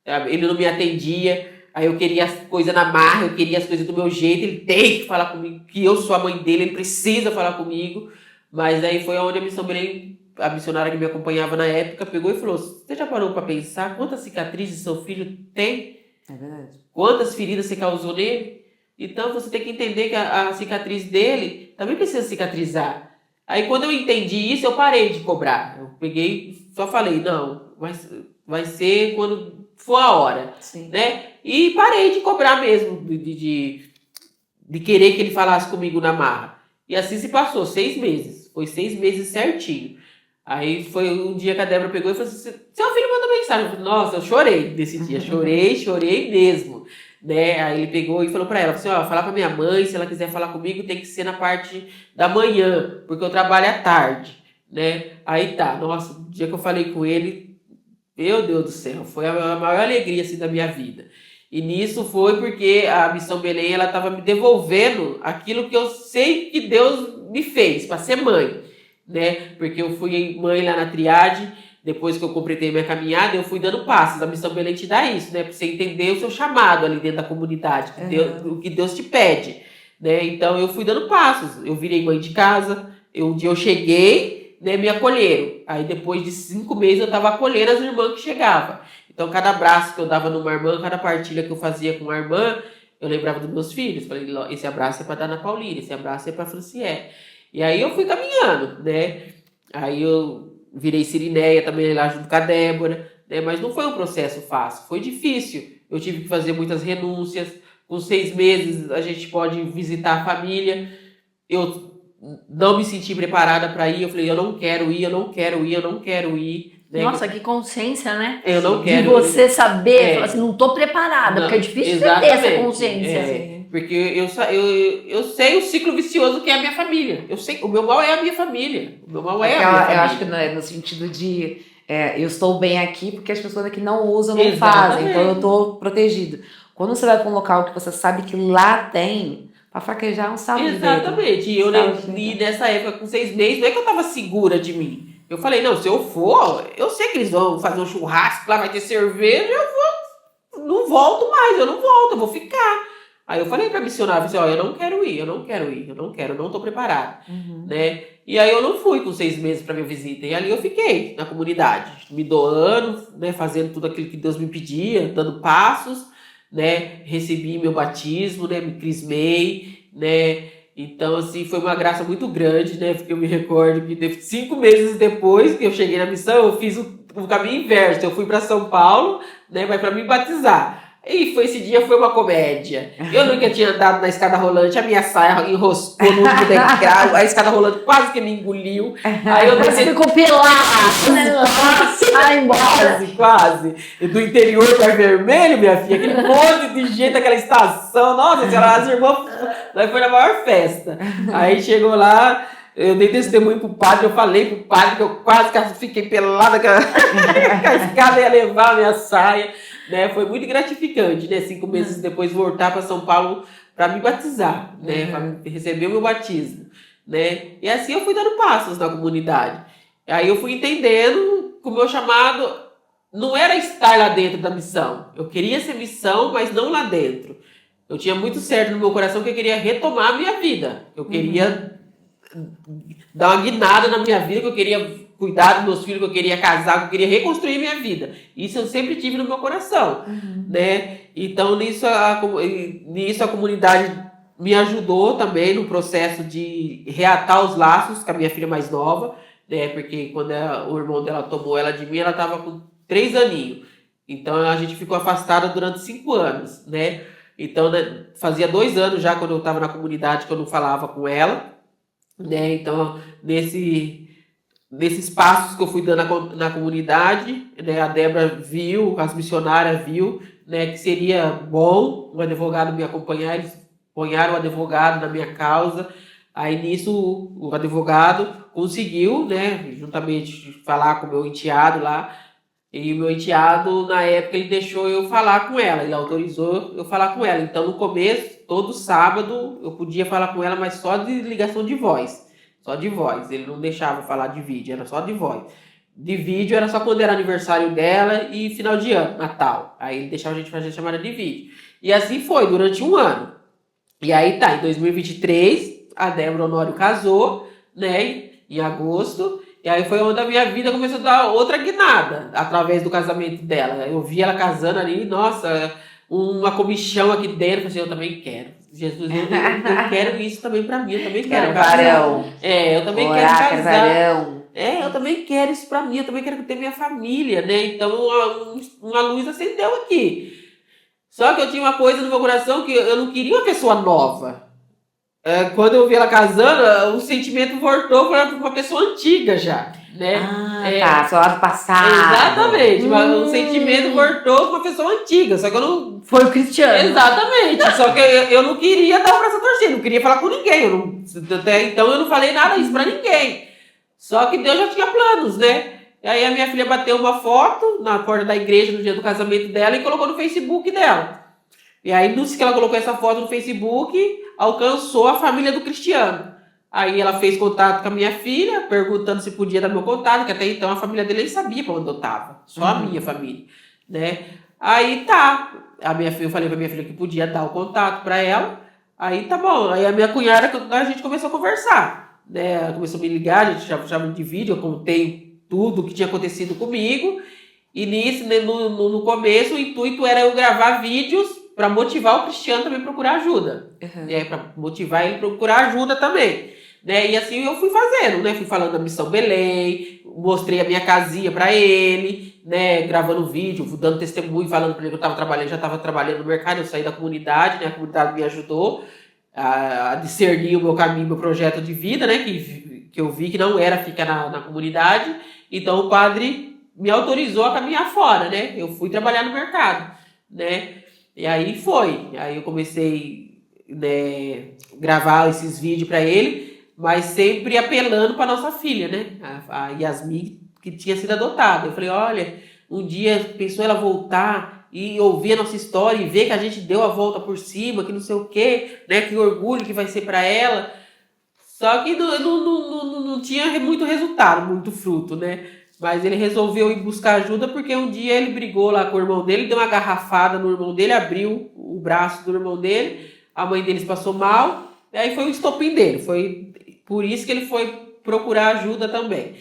sabe? Ele não me atendia, aí eu queria as coisas na marra, eu queria as coisas do meu jeito, ele tem que falar comigo, que eu sou a mãe dele, ele precisa falar comigo, mas aí foi onde a Missão Belém, a missionária que me acompanhava na época, pegou e falou, você já parou para pensar quantas cicatrizes seu filho tem? É verdade. Quantas feridas você causou nele? Então você tem que entender que a cicatriz dele também precisa cicatrizar. Aí quando eu entendi isso, eu parei de cobrar. Eu peguei, só falei, não, vai ser quando for a hora. Sim. Né? E parei de cobrar mesmo, de querer que ele falasse comigo na marra. E assim se passou, 6 meses. Foi 6 meses certinho. Aí foi um dia que a Débora pegou e falou assim, seu filho mandou mensagem. Eu falei, nossa, eu chorei nesse dia, chorei mesmo. Né? Aí ele pegou e falou pra ela, assim, ó, falar pra minha mãe, se ela quiser falar comigo, tem que ser na parte da manhã, porque eu trabalho à tarde. Né? Aí tá, nossa, o dia que eu falei com ele, meu Deus do céu, foi a maior alegria assim, da minha vida. E nisso foi porque a Missão Belém, ela tava me devolvendo aquilo que eu sei que Deus me fez, pra ser mãe. Né? Porque eu fui mãe lá na triade, depois que eu completei minha caminhada, eu fui dando passos. A Missão Belém te dá isso, né? Pra você entender o seu chamado ali dentro da comunidade, o que Deus te pede, né? Então eu fui dando passos. Eu virei mãe de casa, um dia eu cheguei, né, me acolheram. Aí depois de 5 meses eu tava acolhendo as irmãs que chegavam. Então cada abraço que eu dava numa irmã, cada partilha que eu fazia com uma irmã, eu lembrava dos meus filhos. Falei, esse abraço é pra dar na Paulina, esse abraço é pra Franciele. E aí eu fui caminhando, né? Aí eu virei Sirineia também lá junto com a Débora, né? Mas não foi um processo fácil, foi difícil. Eu tive que fazer muitas renúncias. Com 6 meses a gente pode visitar a família. Eu não me senti preparada para ir. Eu falei, eu não quero ir, eu não quero ir, eu não quero ir. Né? Nossa, que consciência, né? Eu não De quero. você saber, falar assim, não tô preparada, Não, porque é difícil você ter essa exatamente. consciência. Porque eu sei o ciclo vicioso que é a minha família. Eu sei, o meu mal é a minha família. O meu mal é a minha família. Eu acho que no sentido de eu estou bem aqui porque as pessoas aqui não usam, não Exatamente. fazem, então eu estou protegido. Quando você vai para um local que você sabe que lá tem, para fraquejar é um salve de dedo. Exatamente. E nessa época, com 6 meses, não é que eu tava segura de mim. Eu falei, não, se eu for, eu sei que eles vão fazer um churrasco, lá vai ter cerveja, não volto mais, eu vou ficar. Aí eu falei pra missionária, assim, eu não quero ir, eu não tô preparada, né? E aí eu não fui com 6 meses pra minha visita, e ali eu fiquei na comunidade, me doando, né, fazendo tudo aquilo que Deus me pedia, dando passos, né, recebi meu batismo, né, me crismei, né, então assim, foi uma graça muito grande, né, porque eu me recordo que 5 meses depois que eu cheguei na missão, eu fiz o caminho inverso, eu fui pra São Paulo, né, mas pra me batizar. E esse dia foi uma comédia. Eu nunca tinha andado na escada rolante, a minha saia enroscou no último degrau, a escada rolante quase que me engoliu. Aí eu Você ficou pelado, né? Vai embora. Quase. E do interior para vermelho, minha filha, aquele monte de gente, aquela estação. Nossa senhora, as irmãs. Nós foi na maior festa. Aí chegou lá. Eu dei testemunho pro padre, eu falei pro padre que eu quase fiquei pelada, que a escada ia levar a minha saia, né? Foi muito gratificante, né? 5 meses depois voltar para São Paulo para me batizar, né? Para receber o meu batismo, né? E assim eu fui dando passos na comunidade. Aí eu fui entendendo que o meu chamado não era estar lá dentro da missão. Eu queria ser missão, mas não lá dentro. Eu tinha muito certo no meu coração que eu queria retomar a minha vida. Eu queria dar uma guinada na minha vida, que eu queria cuidar dos meus filhos, que eu queria casar, que eu queria reconstruir minha vida. Isso eu sempre tive no meu coração, né? Então nisso a comunidade me ajudou também no processo de reatar os laços com a minha filha mais nova, né? Porque quando o irmão dela tomou ela de mim, ela estava com 3 aninhos. Então a gente ficou afastada durante 5 anos, né? Então, né, fazia 2 anos já quando eu estava na comunidade que eu não falava com ela, né? Então, nesses passos que eu fui dando na comunidade, né? A Débora viu, as missionárias viu, né? Que seria bom um advogado me acompanhar, eles ponharam o advogado na minha causa. Aí nisso o advogado conseguiu, né? Juntamente falar com o meu enteado lá. E o meu enteado, na época, ele deixou eu falar com ela, ele autorizou eu falar com ela. Então, no começo, todo sábado, eu podia falar com ela, mas só de ligação de voz. Só de voz. Ele não deixava falar de vídeo, era só de voz. De vídeo era só quando era aniversário dela e final de ano, Natal. Aí ele deixava a gente fazer chamada de vídeo. E assim foi, durante 1 ano. E aí tá, em 2023, a Débora Honório casou, né, em agosto. E aí foi onde a minha vida começou a dar outra guinada, através do casamento dela. Eu vi ela casando ali, nossa, uma comichão aqui dentro. Eu falei, eu também quero. Jesus, eu quero isso também pra mim, eu também quero varão. Eu também Orar, quero casar. varão. Eu também quero isso pra mim, eu também quero ter minha família, né? Então uma luz acendeu aqui. Só que eu tinha uma coisa no meu coração que eu não queria uma pessoa nova. Quando eu vi ela casando, o sentimento voltou para uma pessoa antiga já, né? Tá, seu lado passado. Exatamente, o sentimento voltou para uma pessoa antiga, só que eu não... Foi o Cristiano. Exatamente, só que eu não queria dar o braço a torcer, não queria falar com ninguém, até então eu não falei nada disso para ninguém. Só que Deus já tinha planos, né? E aí a minha filha bateu uma foto na porta da igreja no dia do casamento dela e colocou no Facebook dela. E aí, no que ela colocou essa foto no Facebook, alcançou a família do Cristiano. Aí ela fez contato com a minha filha, perguntando se podia dar meu contato, que até então a família dele nem sabia para onde eu estava. Só a minha família, né? Aí tá. Eu falei pra minha filha que podia dar o contato para ela. Aí tá bom. Aí a minha cunhada, a gente começou a conversar, né? Ela começou a me ligar, a gente chama de vídeo, eu contei tudo o que tinha acontecido comigo. E nisso, né, no começo, o intuito era eu gravar vídeos para motivar o Cristiano também a procurar ajuda. Para motivar ele a procurar ajuda também. né? E assim eu fui fazendo, né? Fui falando da Missão Belém, mostrei a minha casinha para ele, né? Gravando vídeo, dando testemunho, falando para ele que eu tava trabalhando, já estava trabalhando no mercado, eu saí da comunidade, né? A comunidade me ajudou a discernir o meu caminho, meu projeto de vida, né? Que eu vi que não era ficar na comunidade. Então o padre me autorizou a caminhar fora, né? Eu fui trabalhar no mercado, né? E aí eu comecei, né, gravar esses vídeos para ele, mas sempre apelando para nossa filha, né? A Yasmin, que tinha sido adotada. Eu falei, olha, um dia pensou ela voltar e ouvir a nossa história e ver que a gente deu a volta por cima, que não sei o quê, né? Que orgulho que vai ser para ela. Só que não tinha muito resultado, muito fruto, né? Mas ele resolveu ir buscar ajuda porque um dia ele brigou lá com o irmão dele, deu uma garrafada no irmão dele, abriu o braço do irmão dele, a mãe deles passou mal, e aí foi o estopim dele. Foi por isso que ele foi procurar ajuda também.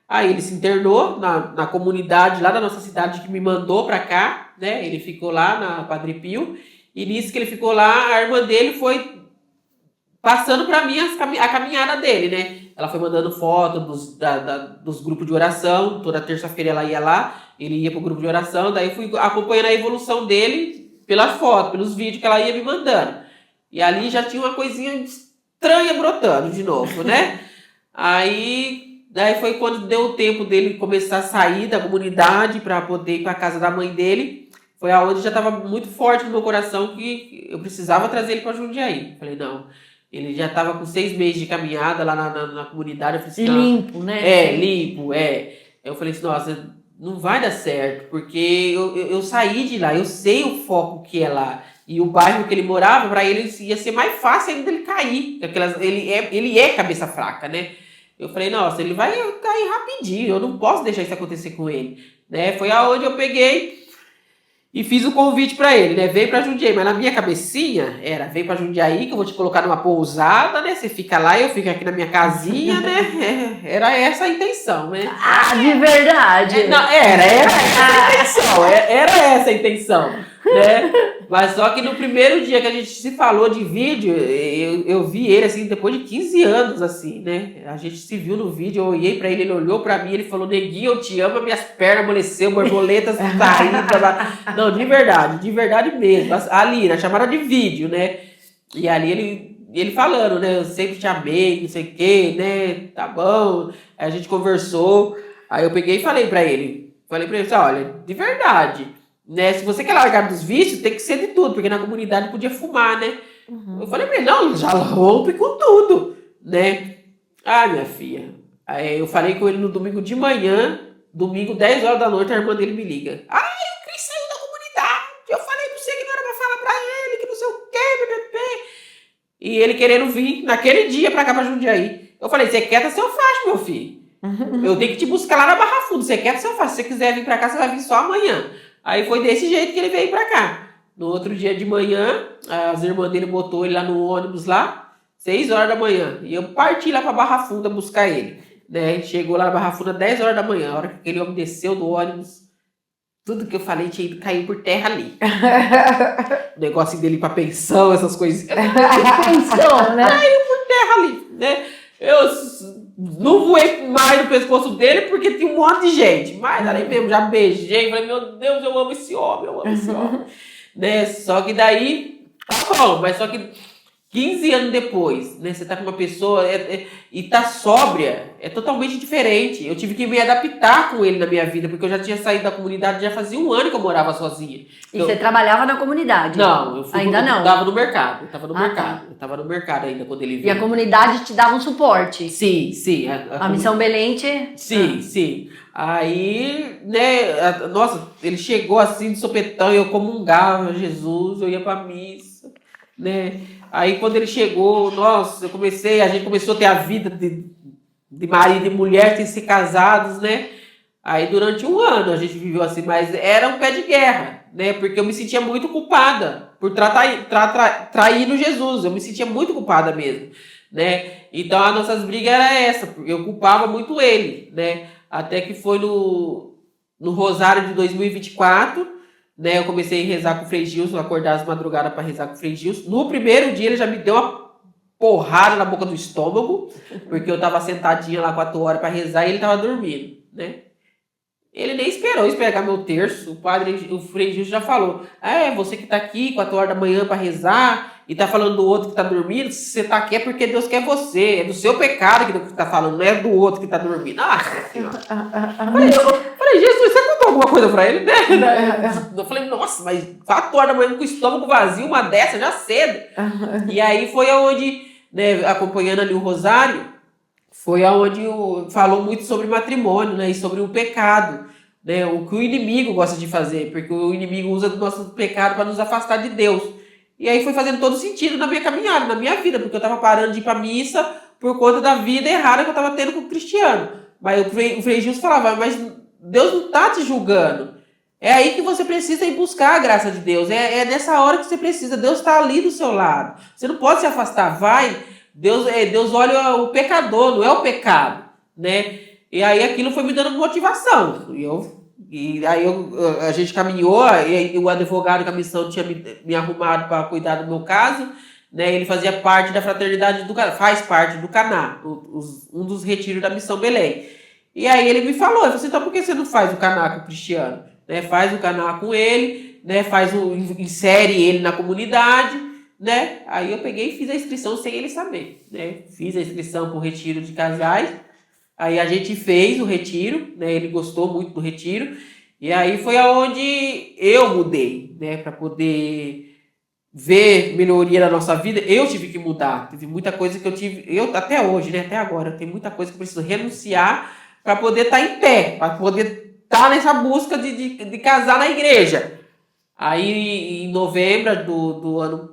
Aí ele se internou na comunidade lá da nossa cidade que me mandou pra cá, né? Ele ficou lá na Padre Pio, e nisso que ele ficou lá, a irmã dele foi passando para mim a caminhada dele, né? Ela foi mandando foto dos grupos de oração, toda terça-feira ela ia lá, ele ia pro grupo de oração, daí eu fui acompanhando a evolução dele pelas fotos, pelos vídeos que ela ia me mandando. E ali já tinha uma coisinha estranha brotando de novo, né? Daí foi quando deu o tempo dele começar a sair da comunidade para poder ir para casa da mãe dele. Foi aonde já estava muito forte no meu coração que eu precisava trazer ele para Jundiaí. Falei, não. Ele já estava com 6 meses de caminhada lá na comunidade. Eu falei assim, e limpo, né? Limpo. Eu falei assim, nossa, não vai dar certo, porque eu saí de lá, eu sei o foco que é lá. E o bairro que ele morava, para ele ia ser mais fácil ainda ele cair. Ele é cabeça fraca, né? Eu falei, nossa, ele vai cair rapidinho, eu não posso deixar isso acontecer com ele. Né? Foi aonde eu peguei e fiz o convite para ele, né? Veio para Jundiaí, mas na minha cabecinha vem para Jundiaí que eu vou te colocar numa pousada, né? Você fica lá e eu fico aqui na minha casinha, né? Era essa a intenção, né? Ah, de verdade! Não, era essa a intenção, era essa a intenção, né? Mas só que no primeiro dia que a gente se falou de vídeo, eu vi ele, assim, depois de 15 anos, assim, né? A gente se viu no vídeo, eu olhei pra ele olhou pra mim, ele falou, neguinho, eu te amo, minhas pernas amoleceu, borboletas saíram. Não, de verdade mesmo. Ali, na chamada de vídeo, né? E ali ele falando, né? Eu sempre te amei, não sei o quê, né? Tá bom. Aí a gente conversou, aí eu peguei e falei pra ele, assim, olha, de verdade, né? Se você quer largar dos vícios, tem que ser de tudo, porque na comunidade podia fumar, né? Uhum. Eu falei pra ele, não, já rompe com tudo, né? Ah, minha filha. Aí eu falei com ele no domingo de manhã, domingo, 10 horas da noite, a irmã dele me liga. Ah, o Cris saiu da comunidade. Eu falei pra você que não era pra falar pra ele, que não sei o quê, bebê. E ele querendo vir naquele dia pra cá, pra Jundiaí. Eu falei, você quer, se eu faço, meu filho. Eu tenho que te buscar lá na Barra Funda. Você quer, se eu faço. Se você quiser vir pra cá, você vai vir só amanhã. Aí foi desse jeito que ele veio pra cá. No outro dia de manhã, as irmãs dele botou ele lá no ônibus lá, 6 horas da manhã. E eu parti lá pra Barra Funda buscar ele. Né? Chegou lá na Barra Funda 10 horas da manhã. A hora que aquele homem desceu do ônibus, tudo que eu falei tinha ido cair por terra ali. O negócio dele pra pensão, essas coisas. Pensão, né? Caiu por terra ali, né? Eu não voei mais no pescoço dele porque tinha um monte de gente. Mas ali mesmo, já beijei. Falei, meu Deus, eu amo esse homem, né? Só que daí, tá bom, mas só que 15 anos depois, né? Você tá com uma pessoa e tá sóbria, é totalmente diferente. Eu tive que me adaptar com ele na minha vida, porque eu já tinha saído da comunidade, já fazia 1 ano que eu morava sozinha. E você trabalhava na comunidade? Não, eu ainda não. Eu tava no mercado. Eu tava no mercado. Tá. Eu tava no mercado ainda quando ele veio. E a comunidade te dava um suporte? Sim. A Missão Belém te... Sim. Aí, né, nossa, ele chegou assim de sopetão, eu comungava Jesus, eu ia pra missa, né? Aí quando ele chegou, nossa, a gente começou a ter a vida de marido e mulher, sem ser casados, né? Aí durante 1 ano a gente viveu assim, mas era um pé de guerra, né? Porque eu me sentia muito culpada por trair no Jesus, eu me sentia muito culpada mesmo, né? Então as nossas brigas eram essa, porque eu culpava muito ele, né? Até que foi no Rosário de 2024, né? Eu comecei a rezar com o Frei Gilson, acordar às madrugadas para rezar com o Frei Gilson. No primeiro dia ele já me deu uma porrada na boca do estômago, porque eu tava sentadinha lá 4 horas para rezar e ele tava dormindo, né? Ele nem esperou pegar meu terço. O Frei Gil já falou: você que tá aqui 4 horas da manhã para rezar e tá falando do outro que tá dormindo, se você tá aqui é porque Deus quer você, é do seu pecado que Deus tá falando, não é do outro que tá dormindo. Eu falei, Jesus, você contou alguma coisa pra ele, né? Eu falei, nossa, mas 4 horas da manhã com o estômago vazio, uma dessa já cedo. E aí foi aonde, né, acompanhando ali o Rosário, foi aonde falou muito sobre matrimônio, né, e sobre o pecado, né, o que o inimigo gosta de fazer, porque o inimigo usa do nosso pecado para nos afastar de Deus. E aí foi fazendo todo sentido na minha caminhada, na minha vida, porque eu tava parando de ir pra missa por conta da vida errada que eu tava tendo com o Cristiano. Mas o Frei Gilson falava, mas Deus não tá te julgando. É aí que você precisa ir buscar a graça de Deus. É nessa hora que você precisa. Deus está ali do seu lado. Você não pode se afastar. Vai. Deus olha o pecador, não é o pecado, né? E aí aquilo foi me dando motivação. E aí a gente caminhou, e o advogado da missão tinha me arrumado para cuidar do meu caso, né? Ele fazia parte da fraternidade faz parte do Caná, um dos retiros da Missão Belém. E aí ele me falou, eu falei, então por que você não faz o Caná com o Cristiano? Né? Faz o Caná com ele, né? Insere ele na comunidade, né? Aí eu peguei e fiz a inscrição sem ele saber, né? Fiz a inscrição para o retiro de casais. Aí a gente fez o retiro, né? Ele gostou muito do retiro. E aí foi aonde eu mudei, né? Para poder ver melhoria na nossa vida, eu tive que mudar. Teve muita coisa que eu até hoje, né? Até agora, tem muita coisa que eu preciso renunciar para poder estar em pé, para poder estar nessa busca de casar na igreja. Aí em novembro do ano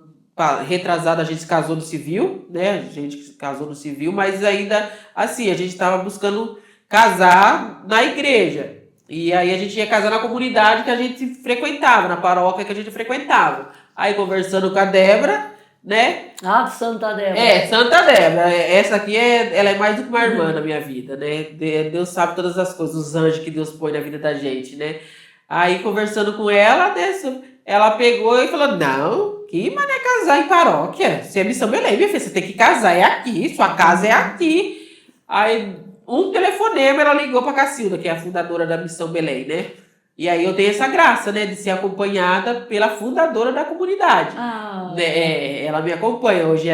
retrasado a gente se casou no civil, né? A gente se casou no civil, mas ainda assim, a gente estava buscando casar na igreja. E aí a gente ia casar na comunidade que a gente frequentava, na paróquia que a gente frequentava. Aí conversando com a Débora, né? Santa Débora. Santa Débora. Essa aqui, ela é mais do que uma irmã na minha vida, né? Deus sabe todas as coisas, os anjos que Deus põe na vida da gente, né? Aí conversando com ela, né? Ela pegou e falou, não, que mané casar em paróquia? Você é Missão Belém, minha filha, você tem que casar, é aqui, sua casa é aqui. Aí, um telefonema, ela ligou pra Cacilda, que é a fundadora da Missão Belém, né? E aí eu tenho essa graça, né, de ser acompanhada pela fundadora da comunidade. Ela me acompanha, hoje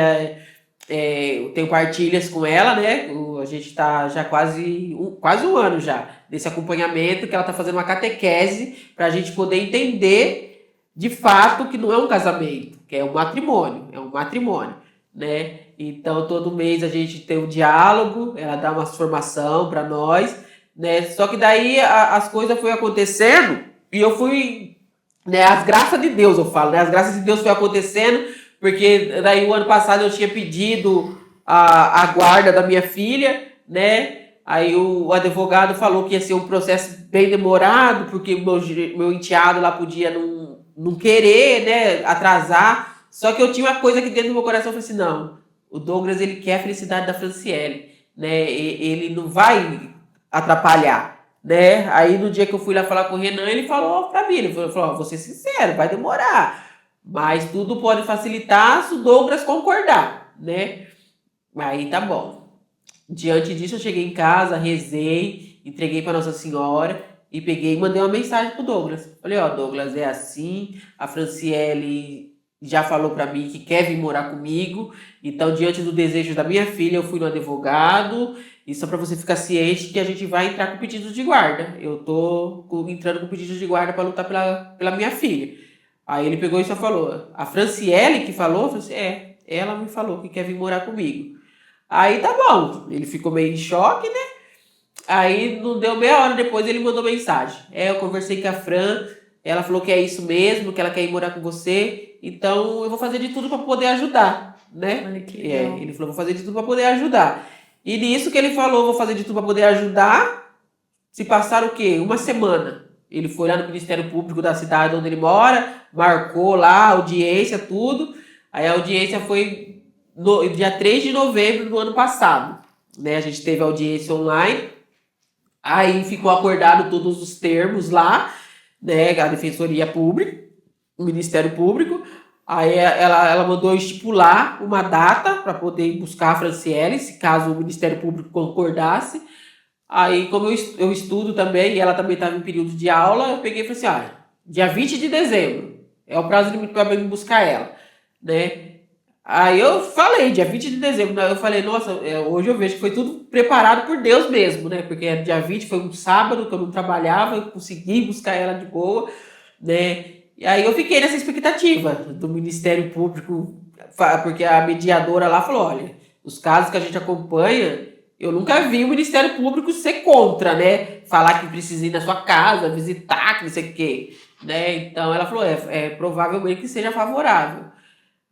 eu tenho partilhas com ela, né? A gente tá já quase um ano já desse acompanhamento, que ela tá fazendo uma catequese pra gente poder entender de fato que não é um casamento, que é um matrimônio, né? Então todo mês a gente tem um diálogo, ela dá uma formação para nós, né? Só que daí as coisas foram acontecendo e eu fui, né? As graças de Deus, eu falo, né? As graças de Deus foi acontecendo, porque daí o ano passado eu tinha pedido a guarda da minha filha, né? Aí o advogado falou que ia ser um processo bem demorado, porque meu enteado lá podia não querer, né, atrasar. Só que eu tinha uma coisa aqui dentro do meu coração, eu falei assim, não, o Douglas, ele quer a felicidade da Franciele, né, ele não vai atrapalhar, né. Aí no dia que eu fui lá falar com o Renan, ele falou pra mim, ele falou, vou ser sincero, vai demorar, mas tudo pode facilitar se o Douglas concordar, né. Aí tá bom. Diante disso, eu cheguei em casa, rezei, entreguei para Nossa Senhora e peguei e mandei uma mensagem pro Douglas. Falei, Douglas, é assim, a Franciele já falou para mim que quer vir morar comigo, então, diante do desejo da minha filha, eu fui no advogado, e só para você ficar ciente que a gente vai entrar com pedido de guarda. Eu tô entrando com pedido de guarda para lutar pela minha filha. Aí ele pegou e só falou, a Franciele que falou? Eu falei assim, ela me falou que quer vir morar comigo. Aí tá bom, ele ficou meio em choque, né? Aí não deu meia hora depois, ele mandou mensagem. Eu conversei com a Fran, ela falou que é isso mesmo, que ela quer ir morar com você, então eu vou fazer de tudo para poder ajudar, né? Olha que legal. Ele falou, vou fazer de tudo para poder ajudar. E nisso que ele falou, vou fazer de tudo para poder ajudar, se passar o quê? Uma semana. Ele foi lá no Ministério Público da cidade onde ele mora, marcou lá a audiência, tudo. Aí a audiência foi no dia 3 de novembro do ano passado, né? A gente teve audiência online, aí ficou acordado todos os termos lá, né? A Defensoria Pública, o Ministério Público, Aí ela mandou eu estipular uma data para poder ir buscar a Franciele, se caso o Ministério Público concordasse. Aí, como eu estudo também, e ela também estava em período de aula, eu peguei e falei assim, dia 20 de dezembro é o prazo limite para me buscar ela, né? Aí eu falei, dia 20 de dezembro, né? Eu falei, nossa, hoje eu vejo que foi tudo preparado por Deus mesmo, né? Porque dia 20 foi um sábado que eu não trabalhava, eu consegui buscar ela de boa, né? E aí eu fiquei nessa expectativa do Ministério Público, porque a mediadora lá falou, olha, os casos que a gente acompanha, eu nunca vi o Ministério Público ser contra, né? Falar que precisa ir na sua casa, visitar, que não sei o quê, né? Então ela falou, provavelmente que seja favorável.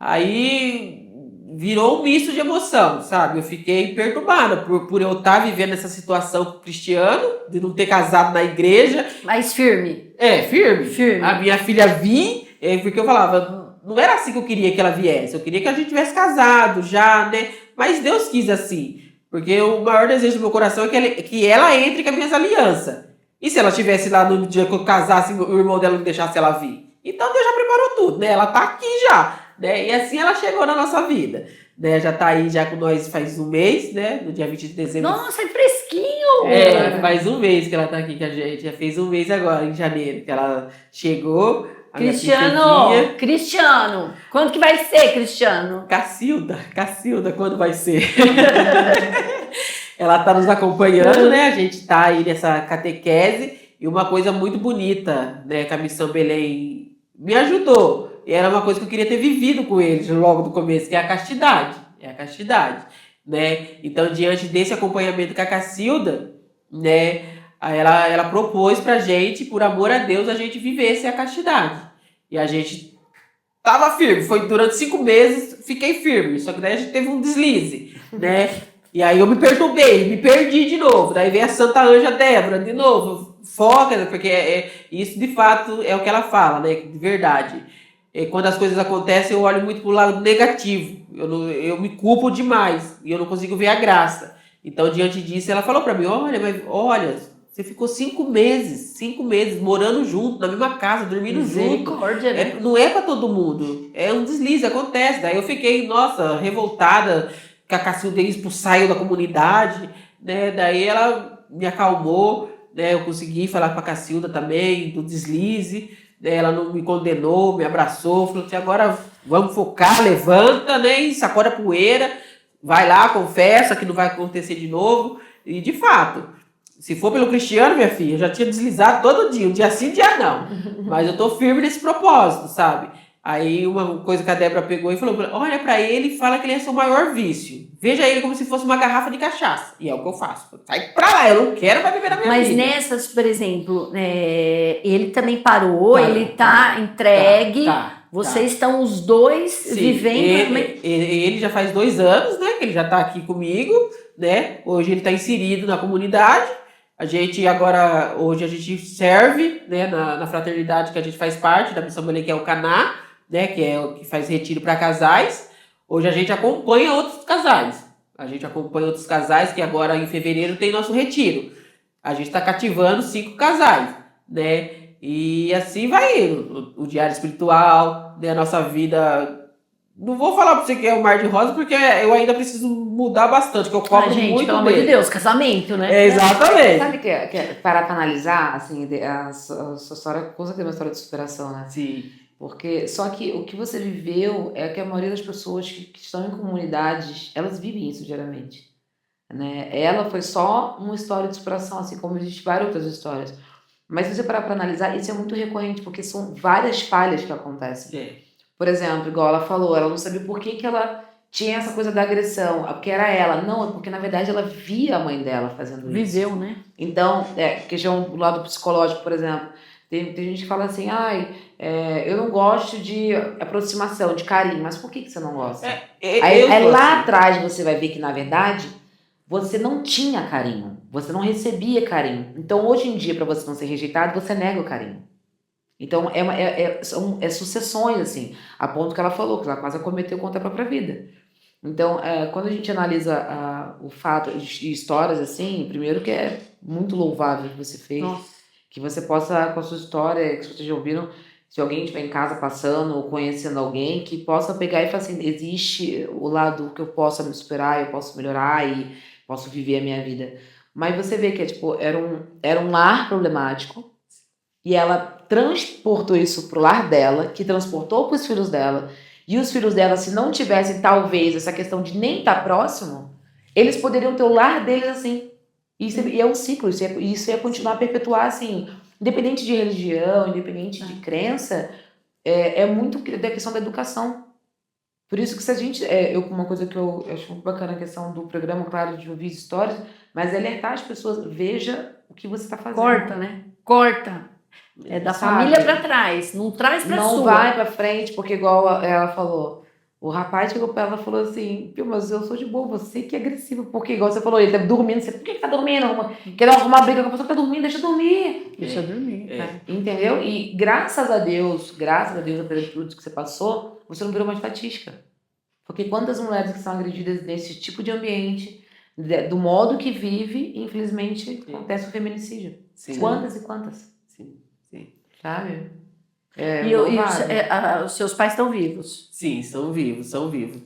Aí virou um misto de emoção, sabe? Eu fiquei perturbada por eu estar vivendo essa situação com o Cristiano, de não ter casado na igreja. Mas firme. Firme. Firme. A minha filha vir, porque eu falava, não era assim que eu queria que ela viesse, eu queria que a gente tivesse casado já, né? Mas Deus quis assim, porque o maior desejo do meu coração é que ela entre com as minhas alianças. E se ela estivesse lá no dia que eu casasse, o irmão dela não deixasse ela vir? Então Deus já preparou tudo, né? Ela tá aqui já. Né? E assim ela chegou na nossa vida, né? Já tá aí já com nós faz um mês, né? No dia 20 de dezembro. Nossa, é fresquinho! Faz um mês que ela tá aqui com a gente. Já fez um mês agora, em janeiro, que ela chegou. Cristiano, quando que vai ser, Cristiano? Cacilda, quando vai ser? Ela tá nos acompanhando, né? A gente tá aí nessa catequese. E uma coisa muito bonita, né? Que a Missão Belém me ajudou. E era uma coisa que eu queria ter vivido com eles logo do começo, que é a castidade. Né? Então, diante desse acompanhamento com a Cacilda, né, ela propôs pra gente, por amor a Deus, a gente vivesse a castidade. E a gente tava firme. Foi durante 5 meses, fiquei firme. Só que daí a gente teve um deslize, né? E aí eu me perturbei, me perdi de novo. Daí veio a Santa Anja Débora de novo. Foca, porque isso de fato é o que ela fala, né? De verdade. Quando as coisas acontecem, eu olho muito pro lado negativo. Eu me culpo demais e eu não consigo ver a graça. Então, diante disso, ela falou pra mim, olha, você ficou 5 meses morando junto, na mesma casa, dormindo junto. Né? Não é pra todo mundo. É um deslize, acontece. Daí eu fiquei, nossa, revoltada, que a Cacilda saiu da comunidade, né? Daí ela me acalmou, né? Eu consegui falar com a Cacilda também, do deslize. Ela não me condenou, me abraçou, falou assim, agora vamos focar, levanta, né, e sacode a poeira, vai lá, confessa que não vai acontecer de novo. E de fato, se for pelo Cristiano, minha filha, eu já tinha deslizado todo dia, um dia sim, um dia não. Mas eu tô firme nesse propósito, sabe? Aí uma coisa que a Débora pegou e falou, olha pra ele e fala que ele é seu maior vício. Veja ele como se fosse uma garrafa de cachaça. E é o que eu faço. Sai pra lá, eu não quero mais beber na minha vida. Mas nessas, por exemplo, ele também parou, ele tá entregue. Vocês estão os dois vivendo... Ele já faz 2 anos, né? Que ele já tá aqui comigo, né? Hoje ele tá inserido na comunidade. Hoje a gente serve, né? Na fraternidade que a gente faz parte, da Missão Belém, que é o Caná, né? Que é o que faz retiro para casais. Hoje a gente acompanha outros casais. Que agora em fevereiro tem nosso retiro. A gente está cativando 5 casais, né? E assim vai indo. O diário espiritual, né? A nossa vida... Não vou falar pra você que é o mar de rosa, porque eu ainda preciso mudar bastante, que eu cobro muito pelo amor de Deus, casamento, né? Exatamente. Sabe que parar pra analisar, assim, a sua história, com certeza é uma história de superação, né? Sim. Porque, só que o que você viveu é que a maioria das pessoas que estão em comunidades, elas vivem isso diariamente, né? Ela foi só uma história de superação, assim como existem várias outras histórias. Mas se você parar pra analisar, isso é muito recorrente, porque são várias falhas que acontecem. Por exemplo, igual ela falou, ela não sabia por que ela tinha essa coisa da agressão, porque era ela. Não, é porque na verdade ela via a mãe dela fazendo isso. Viveu, né? Então, questão do lado psicológico, por exemplo, tem gente que fala assim, eu não gosto de aproximação, de carinho, mas por que você não gosta? Aí lá atrás você vai ver que na verdade você não tinha carinho, você não recebia carinho. Então hoje em dia, para você não ser rejeitado, você nega o carinho. Então, são sucessões, assim, a ponto que ela falou, que ela quase cometeu contra a própria vida. Então, quando a gente analisa o fato de histórias, assim, primeiro que é muito louvável que você fez, que você possa, com a sua história, que vocês já ouviram, se alguém estiver em casa passando ou conhecendo alguém, que possa pegar e falar assim, existe o lado que eu possa me superar, eu posso melhorar e posso viver a minha vida. Mas você vê que tipo, era um lar problemático e ela transportou isso pro lar dela, que transportou para os filhos dela, e os filhos dela, se não tivessem talvez essa questão de nem estar próximo, eles poderiam ter o lar deles assim. E é um ciclo, isso ia continuar a perpetuar assim, independente de religião, independente de crença, é muito da questão da educação. Por isso que se a gente, uma coisa que eu acho muito bacana a questão do programa, claro, de ouvir histórias, mas é alertar as pessoas, veja o que você está fazendo. Corta, né? Corta. É da Sabe? família pra trás, não traz pra Não sua. vai pra frente, porque igual ela falou, o rapaz chegou pra ela e falou assim, "Pio, mas eu sou de boa, você que é agressiva, porque igual você falou, ele tá dormindo, você, por que tá dormindo? Quer arrumar briga com a pessoa que tá dormindo, deixa eu dormir. Deixa eu dormir. Entendeu? E graças a Deus, apesar de tudo que você passou, você não virou uma estatística. Porque quantas mulheres que são agredidas nesse tipo de ambiente, do modo que vive, infelizmente, acontece o feminicídio. Sim. Quantas e quantas? Sim. Sabe? Os seus pais estão vivos? Sim, são vivos.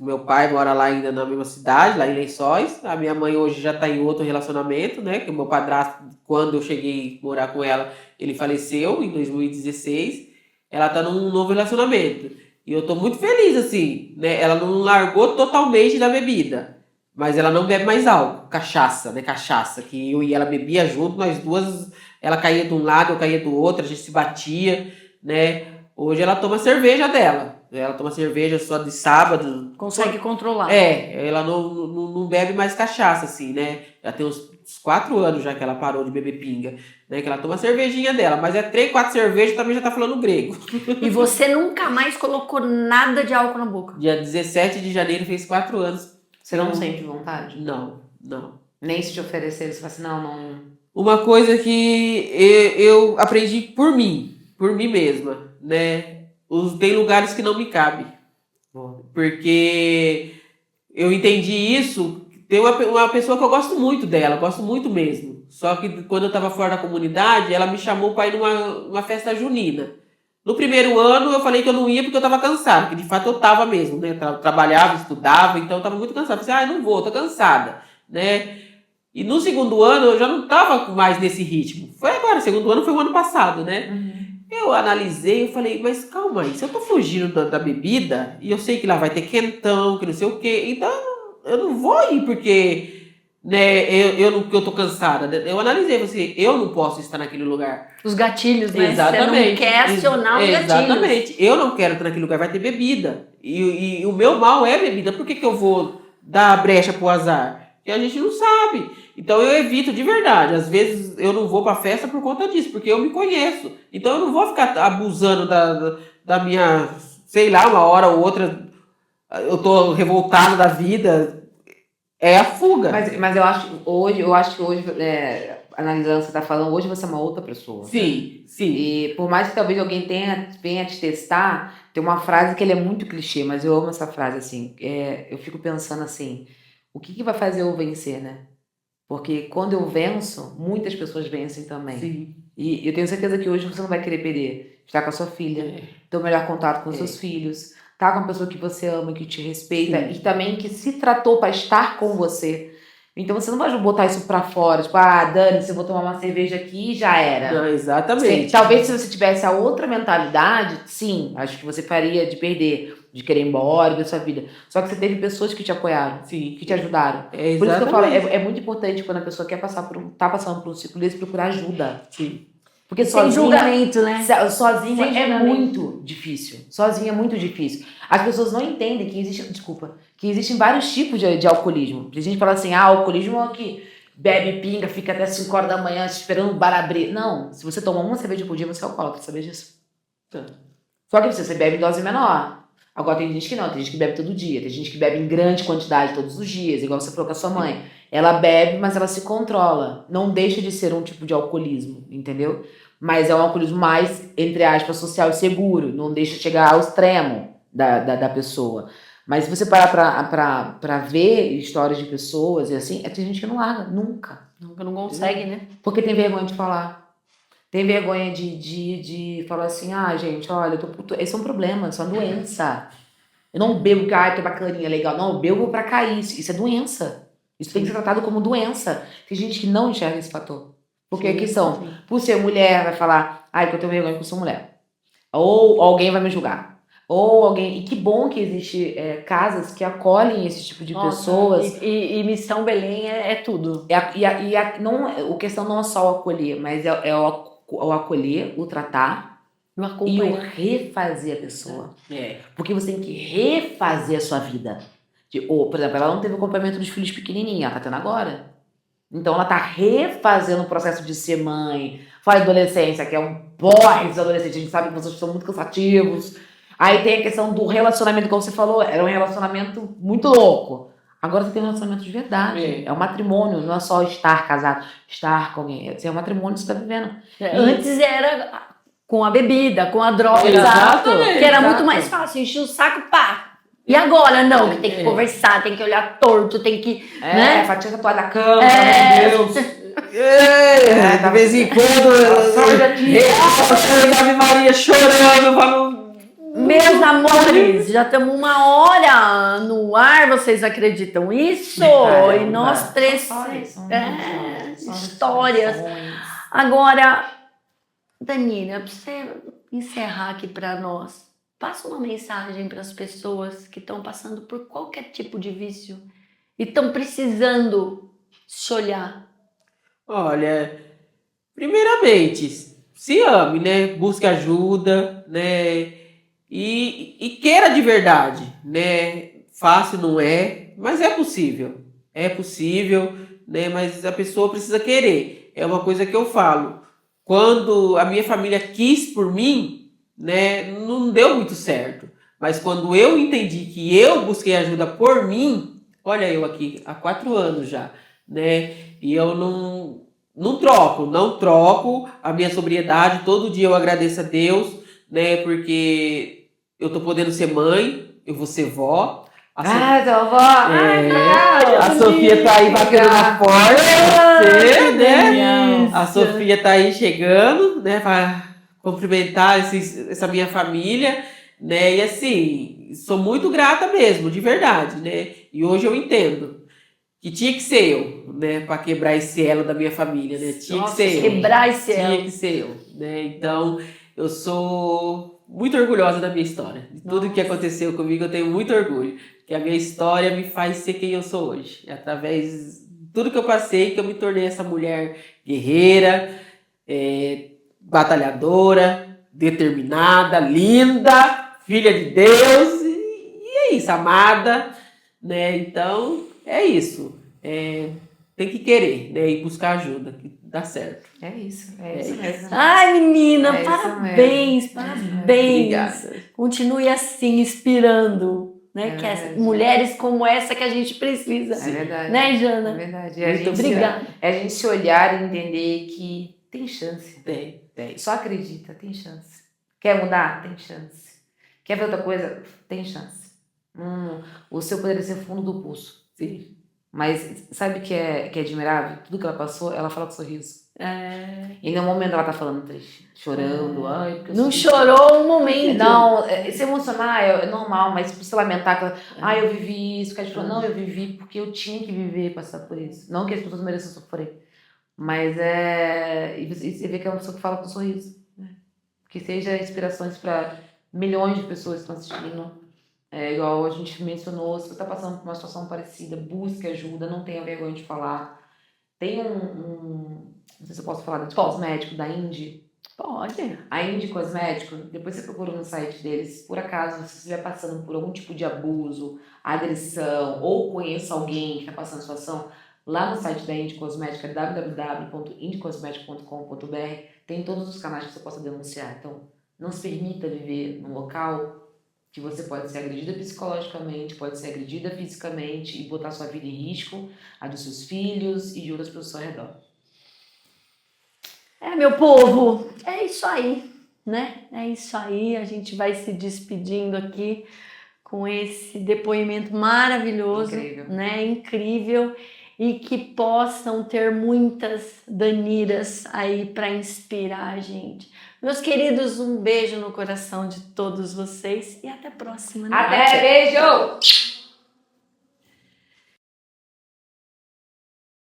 Meu pai mora lá ainda na mesma cidade, lá em Lençóis. A minha mãe hoje já está em outro relacionamento, né? Que o meu padrasto, quando eu cheguei a morar com ela, ele faleceu em 2016. Ela está num novo relacionamento. E eu tô muito feliz, assim, né? Ela não largou totalmente da bebida. Mas ela não bebe mais álcool, cachaça, né? Cachaça, que eu e ela bebia junto, nós duas, ela caía de um lado, eu caía do outro, a gente se batia, né? Hoje ela toma cerveja dela. Ela toma cerveja só de sábado. Consegue controlar. Ela não bebe mais cachaça, assim, né? Já tem uns 4 anos já que ela parou de beber pinga, né? Que ela toma a cervejinha dela, mas 3, 4 cervejas também já tá falando grego. E você nunca mais colocou nada de álcool na boca? Dia 17 de janeiro fez 4 anos. Você não sente vontade? Não. Nem se te oferecer, você fala assim, não. Uma coisa que eu aprendi por mim mesma, né? Tem lugares que não me cabem. Porque eu entendi isso. Tem uma pessoa que eu gosto muito dela, gosto muito mesmo. Só que quando eu estava fora da comunidade, ela me chamou para ir numa festa junina. No primeiro ano eu falei que eu não ia porque eu estava cansada, porque de fato eu estava mesmo, né? Trabalhava, estudava, então eu estava muito cansada. Falei assim, não vou, tô cansada, né? E no segundo ano eu já não estava mais nesse ritmo. Foi agora, o segundo ano foi o ano passado, né? Eu analisei e falei, mas calma aí, se eu tô fugindo da bebida, e eu sei que lá vai ter quentão, que não sei o quê, então eu não vou ir porque, né, eu tô cansada. Né? Eu analisei, assim, eu não posso estar naquele lugar. Os gatilhos, né? Exatamente. Você não quer acionar os gatilhos. Exatamente. Eu não quero estar naquele lugar, vai ter bebida. E o meu mal é bebida. Por que eu vou dar brecha pro azar? Porque a gente não sabe. Então eu evito de verdade. Às vezes eu não vou pra festa por conta disso, porque eu me conheço. Então eu não vou ficar abusando da minha, sei lá, uma hora ou outra, eu tô revoltado da vida. É a fuga. Mas eu acho que hoje, analisando o que você tá falando, hoje você é uma outra pessoa. Sim. E por mais que talvez alguém venha te testar, tem uma frase que ele é muito clichê, mas eu amo essa frase, assim. Eu fico pensando assim, o que vai fazer eu vencer, né? Porque quando eu venço, muitas pessoas vencem também. Sim. E eu tenho certeza que hoje você não vai querer perder. Estar com a sua filha, ter o melhor contato com os seus filhos, estar com uma pessoa que você ama, que te respeita e também que se tratou para estar com você. Então você não vai botar isso pra fora, tipo, Dani, se eu vou tomar uma cerveja aqui, já era. Não, exatamente. Talvez se você tivesse a outra mentalidade, sim, acho que você faria de perder, de querer ir embora da sua vida. Só que você teve pessoas que te apoiaram, que te ajudaram. Por isso que eu falo, é muito importante quando a pessoa quer tá passando por um ciclo desse, procurar ajuda. Sim. Porque sem julgamento, né? Sozinha Sem julgamento. Muito difícil. Sozinha é muito difícil. As pessoas não entendem que existem vários tipos de alcoolismo. A gente fala assim, alcoolismo é que bebe pinga, fica até 5 horas da manhã esperando o bar abrir. Não, se você toma uma cerveja por dia, você é alcoólatra, sabia disso? Só que você bebe em dose menor. Agora tem gente que não, tem gente que bebe todo dia, tem gente que bebe em grande quantidade todos os dias, igual você falou com a sua mãe. Ela bebe, mas ela se controla. Não deixa de ser um tipo de alcoolismo, entendeu? Mas é um alcoolismo mais, entre aspas, social e seguro. Não deixa de chegar ao extremo da pessoa. Mas se você parar pra ver histórias de pessoas e assim, tem gente que não larga, nunca. Nunca não consegue, né? Porque tem vergonha de falar. tem vergonha de falar assim, gente, olha, esse é um problema, isso é uma doença. Eu não bebo porque, tô bacaninha, legal. Não, eu bebo pra cair. Isso é doença. Isso tem que ser tratado como doença. Tem gente que não enxerga esse fator. Porque aqui são, por ser mulher, vai falar, porque eu tenho vergonha porque eu sou mulher. Ou alguém vai me julgar. Ou alguém... E que bom que existe casas que acolhem esse tipo de pessoas. E Missão Belém é tudo. A questão não é só o acolher, mas é o acolher, o tratar e o refazer a pessoa. Porque você tem que refazer a sua vida. Por exemplo, ela não teve o acompanhamento dos filhos pequenininhos, ela tá tendo agora. Então ela tá refazendo o processo de ser mãe. Faz adolescência, que é um porre dos adolescentes. A gente sabe que vocês são muito cansativos. Aí tem a questão do relacionamento, como você falou, era um relacionamento muito louco. Agora você tem um relacionamento de verdade. É um matrimônio, não é só estar casado, estar com alguém. É um matrimônio que você tá vivendo. Antes era com a bebida, com a droga. Exatamente. Que era muito mais fácil, encher o saco, pá. E agora, não, que tem que conversar, tem que olhar torto, tem que... né? Fatia a toalha da cama, meu Deus. De vez em quando, Ave Maria chorando, falando... Meus amores, já estamos 1 hora no ar, vocês acreditam isso? E nós três... histórias. Agora, Danila, pra você encerrar aqui para nós, passa uma mensagem para as pessoas que estão passando por qualquer tipo de vício e estão precisando se olhar. Olha, primeiramente, se ame, né? Busque ajuda, né? E queira de verdade, né? Fácil não é, mas é possível. É possível, né? Mas a pessoa precisa querer. É uma coisa que eu falo. Quando a minha família quis por mim, né? Não deu muito certo. Mas quando eu entendi que eu busquei ajuda por mim, olha eu aqui há 4 anos já, né? E eu não troco a minha sobriedade. Todo dia eu agradeço a Deus, né? Porque eu tô podendo ser mãe, eu vou ser vó. Sua avó! A Sofia tá aí batendo na porta, né? A Sofia tá aí chegando, né? Pra cumprimentar essa minha família, né? E assim, sou muito grata mesmo, de verdade, né? E hoje eu entendo que tinha que ser eu, né? Pra quebrar esse elo da minha família, né? Tinha que ser eu. Quebrar esse elo. Tinha que ser eu, né? Então, eu sou muito orgulhosa da minha história. De tudo que aconteceu comigo, eu tenho muito orgulho. Que a minha história me faz ser quem eu sou hoje. É através de tudo que eu passei que eu me tornei essa mulher guerreira, batalhadora, determinada, linda, filha de Deus. E é isso, amada, né? Então, é isso. Tem que querer, né? E buscar ajuda, que dá certo. É isso mesmo. Ai, menina, parabéns. Obrigada. Continue assim, inspirando. Né? Mulheres como essa que a gente precisa. É verdade. Né, Jana? É verdade. Muito obrigada. É a gente se olhar e entender que tem chance. Tem. Só acredita, tem chance. Quer mudar? Tem chance. Quer ver outra coisa? Tem chance. O seu poderia ser fundo do poço. Sim. Mas sabe o que é admirável? Tudo que ela passou, ela fala com sorriso. E no momento ela tá falando triste, chorando. Não chorou um momento. Não, se emocionar é normal, mas se lamentar, eu vivi isso, que a gente falou, não, eu vivi porque eu tinha que viver, passar por isso. Não que as pessoas mereçam sofrer, mas e você vê que é uma pessoa que fala com sorriso, né? Que seja inspirações para milhões de pessoas que estão assistindo. Igual a gente mencionou, se você está passando por uma situação parecida, busque ajuda, não tenha vergonha de falar. Tem não sei se eu posso falar, de cosmético da Indy. Pode. A Indy Cosmético, depois você procura no site deles, por acaso você estiver passando por algum tipo de abuso, agressão, ou conheça alguém que está passando situação, lá no site da Indy Cosmética, www.indycosmetic.com.br, tem todos os canais que você possa denunciar. Então, não se permita viver num local que você pode ser agredida psicologicamente, pode ser agredida fisicamente e botar sua vida em risco, a dos seus filhos e de outras pessoas ao redor. Meu povo, é isso aí, né? É isso aí, a gente vai se despedindo aqui com esse depoimento maravilhoso, Incrível. né? Incrível. e que possam ter muitas Daniras aí para inspirar a gente. Meus queridos, um beijo no coração de todos vocês e até a próxima. Né? Até, beijo!